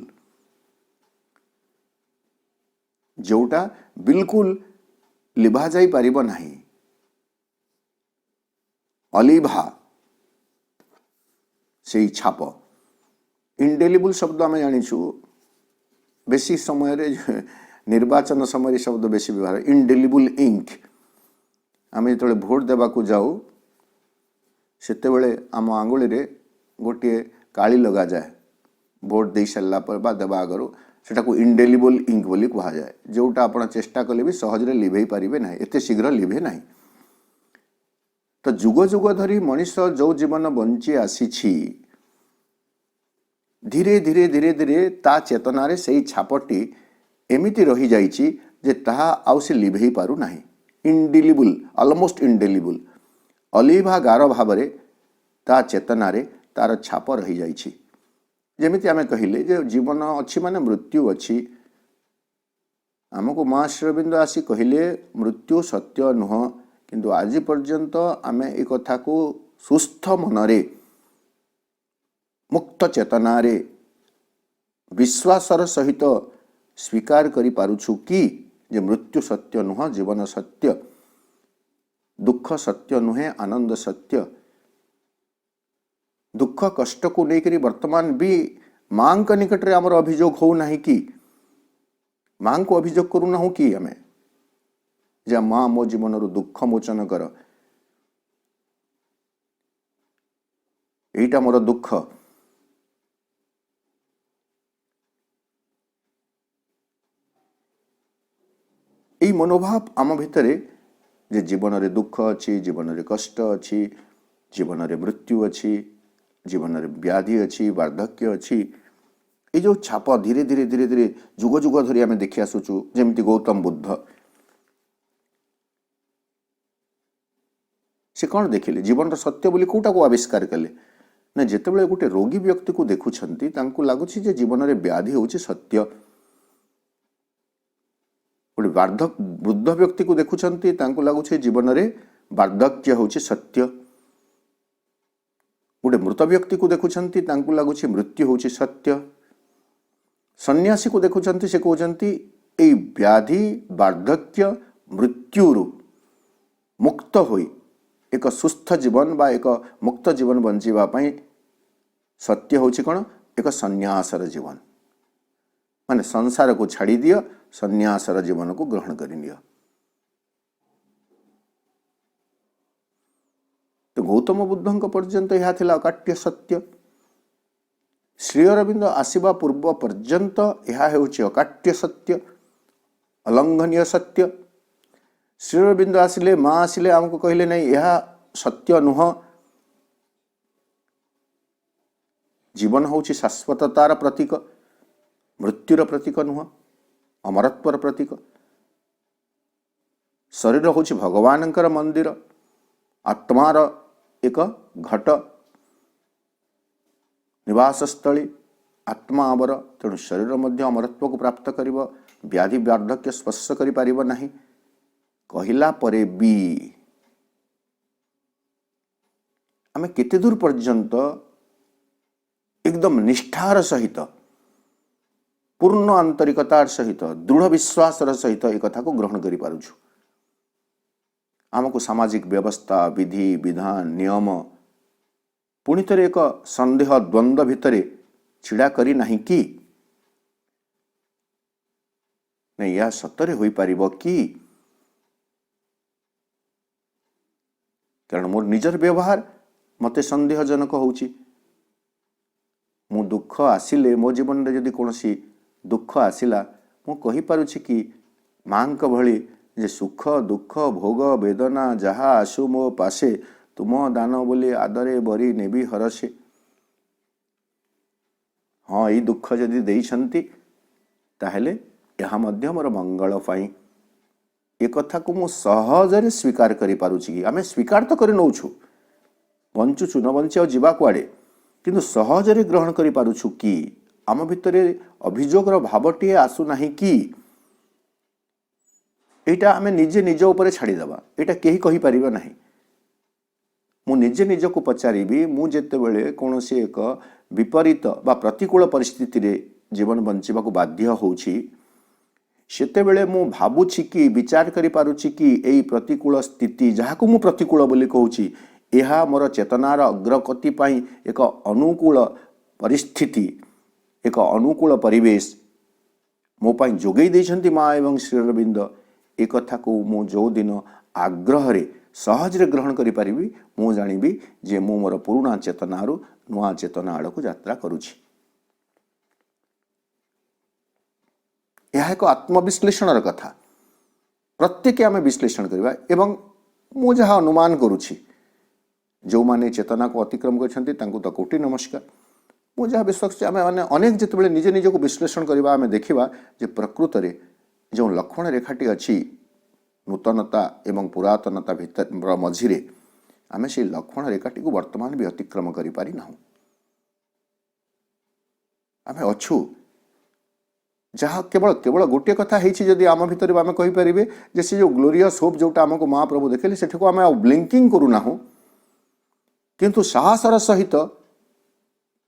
जोटा बिल्कुल लिभा जाई पारिबो नाही। अलिभा से छाप इंडेलिबल शब्द आम जानिछु बेसी समय रे निर्वाचन समय शब्द बेसी व्यवहार इंडेलिबल इंक। आम जो भोट देवा को जाऊ सेते बेले आम आंगुली रे गोटे काली लगा जाए भोट दे सारा पर बा देवा आगर सेटा को इंडेलिबल इंक बोली कहा जाए। जोटा आपण चेष्टा कले भी सहज लिभे पारिबे नाही, एते शीघ्र लिभे नाही। तो जुग जुग धरी मनीष जो जीवन बंची आसी धीरे धीरे धीरे धीरे ता चेतना रे सही छापटी एमिति रही जाइछि जे ताहा आउ से लिभे पारु नाही। इंडेलिबल ऑलमोस्ट इंडेलिबल अलिभा गार भाव रे ता चेतना रे तार छाप रही जाइछि। जेमिति आमे कहिले जे जीवन अछि माने मृत्यु अछि। आमको मां श्री अरविंद आसी कहिले मृत्यु सत्य नुह, किंतु आज पर्यंत आमे ए कथा को सुस्थ मनरे मुक्त चेतना रे विश्वासर सहित स्वीकार करि पारुछु कि जे मृत्यु सत्य नुह, जीवन सत्य, दुख सत्य नुहे, आनंद सत्य। दुख कष्ट को लेकर वर्तमान भी मां का निकट रे हमर अभियोग हो नाही कि मां को अभियोग करू ना हो कि हमें जे मां मो जीवन रो दुख मोचन कर, एटा मोर दुख। यही मनोभाव आम भितर जे जीवन रे दुख अच्छी, जीवन रे कष्ट अच्छी, जीवन रे मृत्यु अच्छी, जीवन रे व्याधि अच्छी, वार्धक्य अच्छी, ये जो छाप धीरे धीरे धीरे धीरे जुग जुग धरी आम देखि आसुचु। जेमती गौतम बुद्ध से कौन देखिले जीवन सत्य बोली कोटा को आविष्कार कले ना। जेतेबेले गोटे रोगी व्यक्ति को देखुछंती तांकु लागुछि जे जीवन रे व्याधि होछि सत्य। गोटे वृद्ध व्यक्ति को देखुछंती तांकु लागुछि जीवन रे वार्धक्य होछि सत्य। गोटे मृत व्यक्ति को देखुछंती तांकु लागुछि मृत्यु होछि सत्य। सन्यासी को देखुछंती से कहउछंती ए व्याधि वार्धक्य मृत्युरु मुक्त होई एक सुस्थ जीवन बा एक मुक्त जीवन बंचीबा पई सत्य होछि कोन एक सन्यासर जीवन। माने संसार को छाड़ी दियो, सन्यासर जीवन को ग्रहण करि नियो। तो गौतम बुद्धंक पर्यंत यह थिला अकाट्य सत्य। श्री अरविंद आसीबा पूर्व पर्यंत यह हेउछि अकाट्य सत्य, अलंघनीय सत्य। श्री अरविंद आसिले मां आसिले हमको कहले नहीं यह सत्य नुह, जीवन होछि शाश्वततार प्रतीक, मृत्युर प्रतीक नुह, अमरत्वर प्रतीक। शरीर होछि भगवानंकर मंदिर, आत्मार एक घट निवास स्थली, आत्मा आवर। तेणु शरीर मध्य अमरत्व को प्राप्त करिब, व्याधि वार्धक्य स्पर्श करि पारिब नाही। कहिला परे भी आमे केते दूर पर्यंत एकदम निष्ठार सहित, पूर्ण आंतरिकतार सहित, दृढ़ विश्वासर सहित एक कथा को ग्रहण करि पारुछु। आमको सामाजिक व्यवस्था विधि विधान नियम पुणी थे एक संदेह द्वंद्व भितर छिड़ा करी नहीं कि नहीं यह सतरे हो पारिबो कि कारण मोर निजर व्यवहार मते संदेहजनक होउची मु दुख आसिले मो जीवन में जदि कौन दुख आसिला मु कहि पारुछि कि माँ भली जे सुख दुख भोग वेदना जहा आसु मो पासे तुम दान बोली आदरे बरी नेबी हरसे हाँ ये दुख जदि देइछंती ताहेले यह मध्य मोर मंगल पाई ए कथा को मु सहजरे स्वीकार करि पारुछि कि आमे स्वीकार तो करि नौछु बंचुछु न बंचे जीवा कुआडे किंतु सहजरे ग्रहण करि पारुछु कि आम भितरे अभियोगर भावटी आसु नाही कि एटा आमे निजे निज ऊपर छाड़ी दबा एटा केही कहि परिबा नाही मु निजे निजको पचारिबी मु जेतेबेले कोनोसी एक विपरीत बा प्रतिकूल परिस्थिति रे जीवन बंचिबाको बाध्य होउछि सेतेबेले मु भाबुछि कि विचार करि पारुछि कि एई प्रतिकूल स्थिति जहाको मु प्रतिकूल बोली कहूछि एहा मोर चेतनार अग्रगति पाई एक अनुकूल परिस्थिति एक अनुकूल परिवेश मो पाई जोगई देइछंती माँ एवं श्री अरविंद ए कथा को मु जो दिन आग्रह रे सहज रे ग्रहण करि परिबी मु जानिबी जे मु मोर पुराना चेतनारू नुआ चेतना आड़को यात्रा करूछि यह एक आत्मविश्लेषणर कथा प्रत्येक आम विश्लेषण करवा एवं मु जहाँ अनुमान करुछि जो माने चेतना को अतिक्रम करछंती तांको तो कोटि नमस्कार मु जहाँ विश्वास आम मैंने अनेक जितेबाला निजे निज को विश्लेषण करवा आम देखा जे प्रकृत रे जो लक्षण रेखाटी अच्छी नूतनता एवं पुरातनता भीतर मझिरे आम से लक्षण रेखाटी को वर्तमान भी अतिक्रम करि पारि नाहु आम अच्छु जहाँ केवल केवल गोटे कथा जदि आम भितर आम कहीपर जे से जो ग्लोरियस होप जोटा आमको महाप्रभु देखले सेठी को आम ब्लिंकिंग करूना किंतु साहसर सहित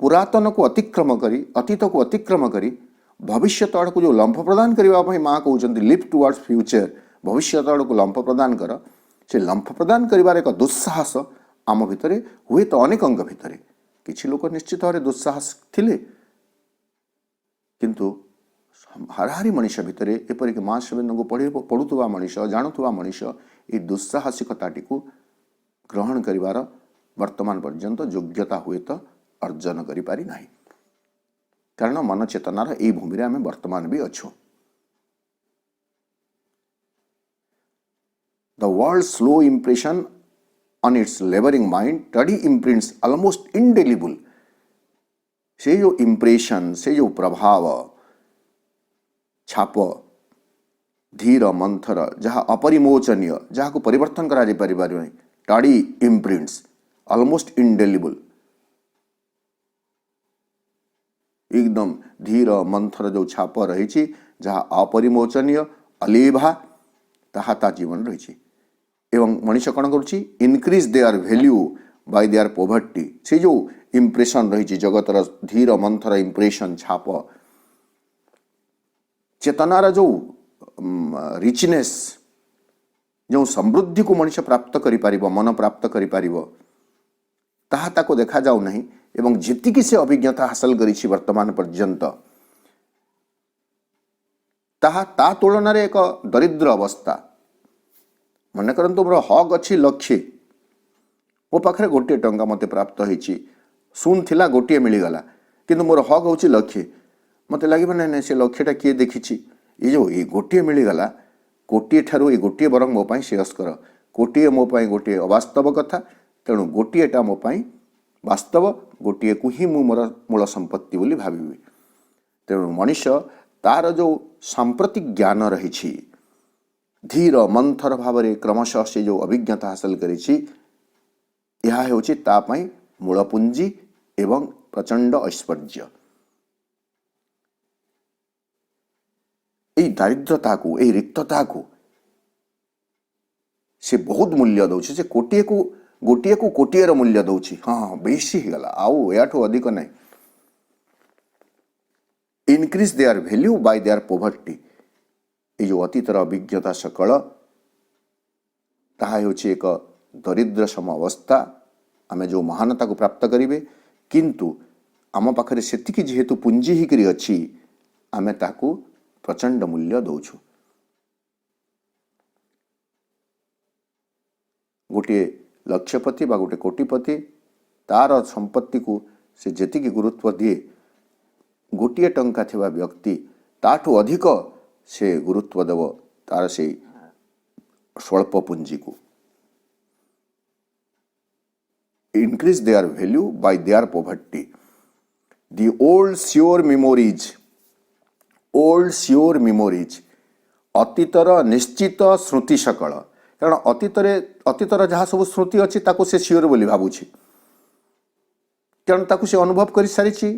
पुरातन को अतिक्रम करी अतीत को अतिक्रम करी भविष्य आड़ को जो लंफ प्रदान करने माँ कहते लिफ्ट टुवर्ड्स फ्यूचर भविष्य आड़ को लंफ प्रदान कर से लंफ प्रदान कर एक दुस्साहस आम भितर हुए तो अनेक भितर किसी लोक निश्चित भाव दुस्साहस थिले किंतु हाराहारी मनीष भितर एपरिक माँ श्रीबिंद को पढ़ुवा मनीष जानूवा मनीष ये दुस्साहसिकताटी को ग्रहण करिवार वर्तमान पर्यंत योग्यता हुए तो अर्जन करि पारि नाही कारण मन चेतनार यही भूमि आम वर्तमान भी अच्छु the world slow impression on its labouring mind टडी इम्प्रिंट्स ऑलमोस्ट इनडेलिबल से जो इम्प्रेशन से जो प्रभाव छाप धीर मंथर जहाँ अपरिमोचनीय जहाँ को परिवर्तन करा पारि टाड़ी इम्प्रिंट्स ऑलमोस्ट इनडेलिबल एकदम धीर मंथर जो छाप रही जहाँ अपरिमोचनीय अलेभा ताहा ता जीवन रही एवं मनीष कौन करुच्ची increase their value by their poverty से जो इम्प्रेशन रही जगतर धीर मंथर इम्प्रेशन छाप चेतनार जो रिचनेस जो समृद्धि को मनीष प्राप्त करि मन प्राप्त करि ताहा ताको देखा जाऊ नहीं एवं जीतिकी से अभिज्ञता हासिल करिछि वर्तमान पर्यंत ताहा ता तुलन एक दरिद्र अवस्था मन करंतु मोर हक अच्छी लक्षे मो पाखे गोटे टंका मते प्राप्त होइछि सुन थिला गोटे मिलगला किंतु मोर हक होछि लक्षे मत लगे ना से लक्ष्यटा किए देखी ये जो ये गोटे मिलगला कोटे ठारू ये गोटे बरंग मो पाई श्रेयस्कर कोटे मो पाई गोटे अवास्तव कथा तेणु गोटेटा मो पाई वास्तव गोटे को ही मु मोर मूल संपत्ति बोली भावी तेणु मनीष तार जो सांप्रतिक ज्ञान रही धीर मंथर भाव में क्रमशः से जो अभिज्ञता हासिल करिछि यह होछि ता पाई मूलपुंजी एवं प्रचंड ऐश्वर्य यही दारिद्रता को यही रिक्तता को से बहुत मूल्य दौछि से गोटे को कोटिएर मूल्य दौछि हाँ बेसी ही गला आउ याठो अधिक नहीं increase their value by their poverty ये जो अतीतर अभिज्ञता सकल ताहा हेउछि एक दरिद्र सम अवस्था। आमे जो महानता को प्राप्त करिवे किंतु आम पाखरे सेतिकी जेहेतु पुंजी हिकरी अछि आमे ताकू प्रचंड मूल्य दौछु। गोटे लक्षपति बा गोटे कोटिपति तार संपत्ति को से जेतिकी गुरुत्व दिए गोटे टंका थिबा व्यक्ति ताठू अधिक से गुरुत्व देव तार से स्वल्प पुंजी को। increase their value by their poverty. The old sure memories अतीतर निश्चित स्मृति सकल कारण अतीतर जहाँ सब स्मृति अच्छी ताको से सियोर बोली भावुछि कारण ताको से अनुभव कर सारी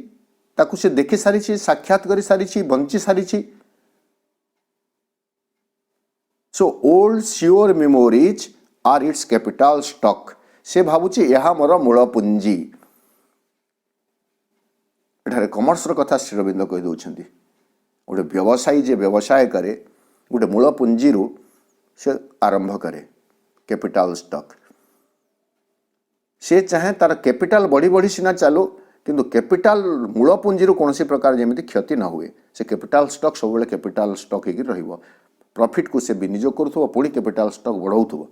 ताको से देखि सारी साक्षात कर सारी बंची सारी। So old obscure memories are its capital stock से भावुछि यह मोर मूल पुंजी। एठारे कमर्स कथा श्री रविंद्र कही दौरान गोटे व्यवसायी जे व्यवसाय करे गोटे मूल पुंजी रू से आरंभ करे कैपिटल स्टॉक से चाहे तार कैपिटल बढ़ी बढ़ी सीना चालू किंतु कैपिटल मूल पुंजी रू कौन प्रकार जमी क्षति न हुए से कैपिटल स्टॉक सब कैपिटल स्टॉक होकर रहिबो प्रॉफिट को से विनियोग करुथबो पुणी कैपिटल स्टॉक बढ़ाउथबो।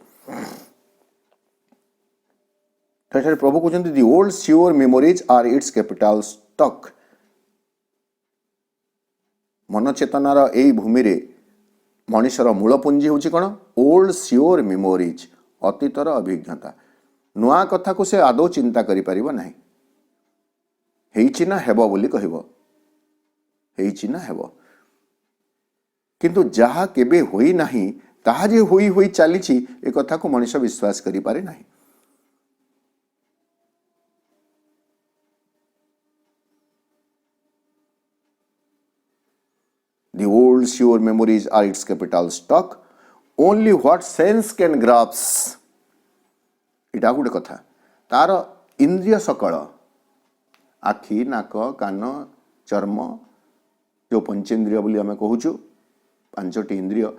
प्रभु कहते the old obscure memories are its capital stock. मन चेतनार एई भूमि रे मनीषर मूल पुंजी होची कौन ओल्ड सियोर मेमोरीज अतीतर अभिज्ञता नुआ कथा को से आदौ चिंता करि परिबो नाही हेइछि ना हेबो बोली कहबो हेइछि ना हेबो किंतु जहा केबे होई नाही ताहा जे होई होई चलीछि ए कथा को मनीष विश्वास करि पारे नाही। The old sure memories are its capital stock. Only what sense can grasp. इटा गोटे कथा तार इंद्रिय सकल आखि नाक कान चर्म जो पंचेन्द्रिय बोली आमे कहूचु पांचटी इंद्रिय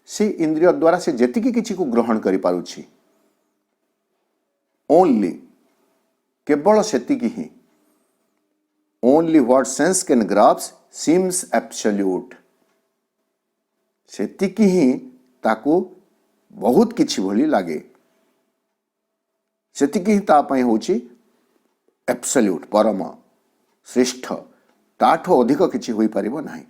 से इंद्रिय द्वारा से जेतिकी किछि को ग्रहण करि पारुछि ओनली केवल सेतिकी ही only what sense can grasp seems absolute सेतिकी ही ताकू बहुत किछि भली लागे सेतिकी ही ता पई होछि एब्सोल्यूट परम श्रेष्ठ ताठो अधिक किछि होई परिबो नाही।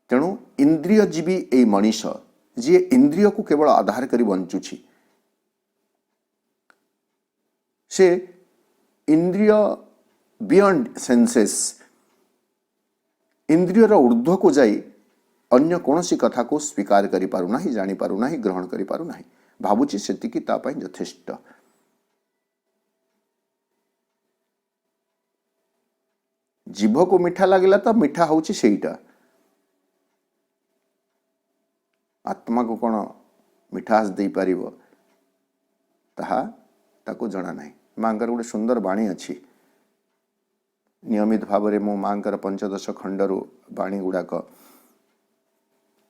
तेणु इंद्रिय जीवी ए मनीष जी इंद्रिय को केवल आधार करी बंचुछि से इंद्रिय बियॉन्ड सेंसेस इंद्रियर ऊर्ध्व को जाई अन्य कौनसी कथा को स्वीकार करि पारु नाही जानि पारु नाही ग्रहण करि पारु नाही भावुछि सेतिकी ता पई यथेष्ट। जीभ को मीठा लागिला तो मीठा होछि सेईटा आत्मा को कौन मिठास दे पारिबो ताहा ताको जणा नाही। मांकर गोटे सुंदर बाणी अच्छी नियमित भाव में मो मांकर 15 खंडरू बाणी गुड़ाक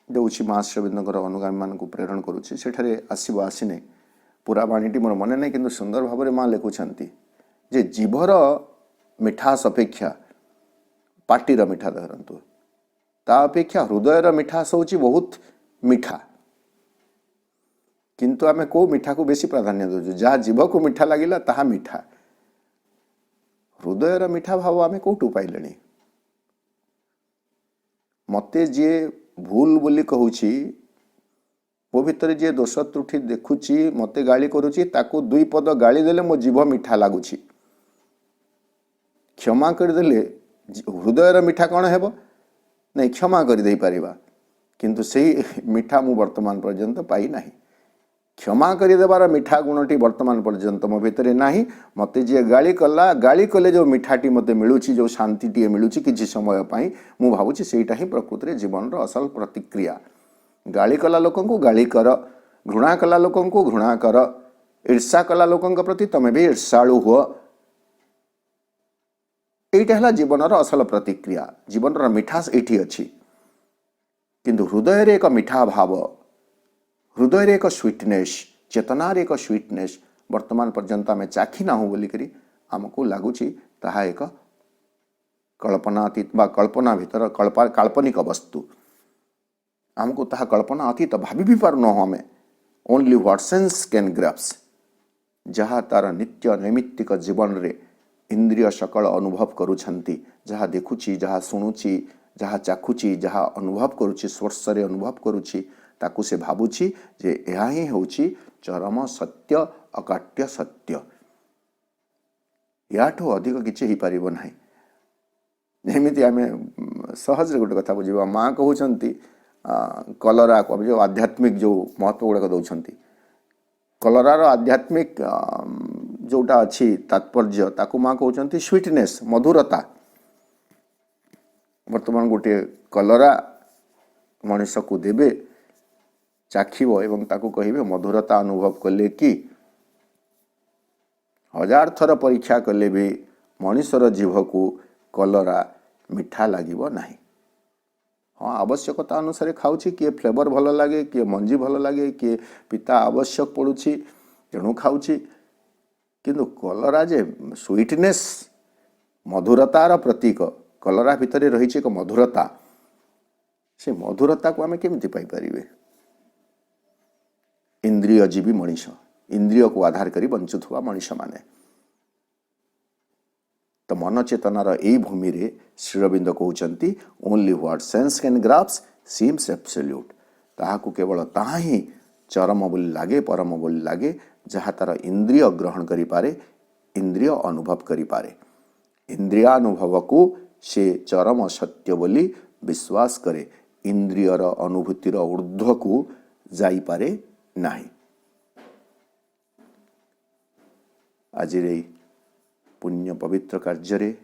दौची माँ श्रीविंदर अनुगामी मान को प्रेरण करुच्ची सेठारे आसब आसीने पूरा बाणीटी मोर मन नहीं किंतु सुंदर भाव में माँ लिखुंट जे जीभर मिठास अपेक्षा पाटीर मिठा धरतु ता अपेक्षा हृदयर मिठास होची बहुत मिठा किंतु आमे को मिठा को बेसी प्राधान्य दौचु जहाँ जीभ को मिठा लगिला ताहा मिठा हृदयर मिठा भाव आमे कोठू पाइले मते जे भूल बोली कहूची मो भितर जे दोष त्रुटि देखुची मते गाली करूची ताको दुई पद गाली देले मो जीभ मिठा लागुची क्षमा कर देले हृदयर मिठा कौन हेबो नहीं क्षमा कर दे पारिबा किंतु सही मिठा मु वर्तमान पर्यंत पाई नाही क्षमा कर देवार मिठा गुणटी वर्तमान पर्यंत मो भितर नाही मते जे गाली कले जो मिठाटी मते मिलुची जो शांतिटी मिलुची किछि समय पाई मु भावुची सेटा ही प्रकृति रे जीवन रो असल प्रतिक्रिया गाली कला लोकन को गाली कर घृणा कला लोकन को घृणा कर ईर्षा कला लोकन प्रति तमे भी ईर्षाळु हो एटा हला जीवन रो असल प्रतिक्रिया जीवन रो मिठास एठी अछि किंतु हृदय रे एक मिठा भाव हृदय एक स्वीटनेस चेतनार एक स्वीटनेस वर्तमान पर्यंत आम चाखी ना बोलिकी आमको लगुच ताहा एक कल्पनातीत बा कल्पना भीतर काल्पनिक वस्तु आमको ताहा कल्पना अतीत भाभी भी पार न आम ओनली व्हाट सेंस कैन ग्राप्स जहाँ तार नित्य नैमित्तिक जीवन रे इंद्रिय सकल अनुभव करुछंती जहाँ देखुची जहाँ शुणुची जहाँ चाखुची जहाँ अनुभव करुची स्पर्श रे अनुभव करुची ताकू से भावुची जे यह ही होची चरम सत्य अकाट्य सत्य याठू अधिक किसी ही पारिबो नाही जेमिति आमे सहज गोटे कथा बुझा माँ कहते कलरा को जो आध्यात्मिक जो महत्व गुड़ाक दौरान कलरार आध्यात्मिक जोटा अच्छी तात्पर्य ताकू माँ कहते स्वीटनेस मधुरता वर्तमान गोटे कलरा मनीष को देवे चाखिबो एवं ताकू कहिबे मधुरता अनुभव कले कि हजार थर परीक्षा कले भी मनीषर जीभ को कलरा मिठा लागिबो नाही। हाँ आवश्यकता अनुसार खाऊची किए फ्लेवर भल लगे किए मंजी भल लगे किए पिता आवश्यक पड़ुची तेणु खाऊची किंतु कलरा जे स्वीटनेस मधुरतार प्रतीक कलरा भितर रही एक मधुरता से मधुरता को आम केमिति पाई परिबे इंद्रिय जीवी मनीष इंद्रिय को आधार करी बंचुथुवा मनीष माने तो मन चेतनार यही भूमि रे श्रीरविंद कहते only what sense can grasp seems absolute ताहाकू केवल ताहा ही चरम बोली लागे परम बोली लागे जहाँ तार इंद्रिय ग्रहण करि पारे इंद्रिय अनुभव करि पारे इंद्रियानुभव को से चरम सत्य बोली विश्वास करे इंद्रियर अनुभूतिर ऊर्ध्व को जाई पारे नाही। आज पुण्य पवित्र कार्य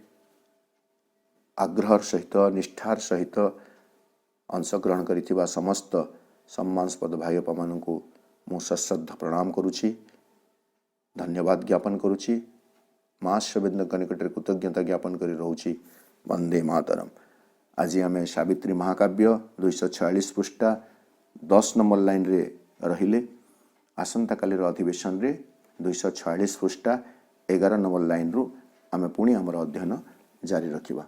आग्रह सहित निष्ठार सहित अंशग्रहण करिथिबा समस्त सम्मानस्पद भाई बापा मानू मु सश्रद्धा प्रणाम करुछि धन्यवाद ज्ञापन करुछि माँ श्रीरविंद निकट कृतज्ञता ज्ञापन करी रहूछि। वंदे मातरम। आज आम सावित्री महाकाव्य 246 पृष्ठा 10 नंबर लाइन रे रहिले आसंता कालीर अधिवेशन रे 246 पृष्ठा 11 नंबर लाइन रु आम पुणी आमर अध्ययन जारी रखिबा।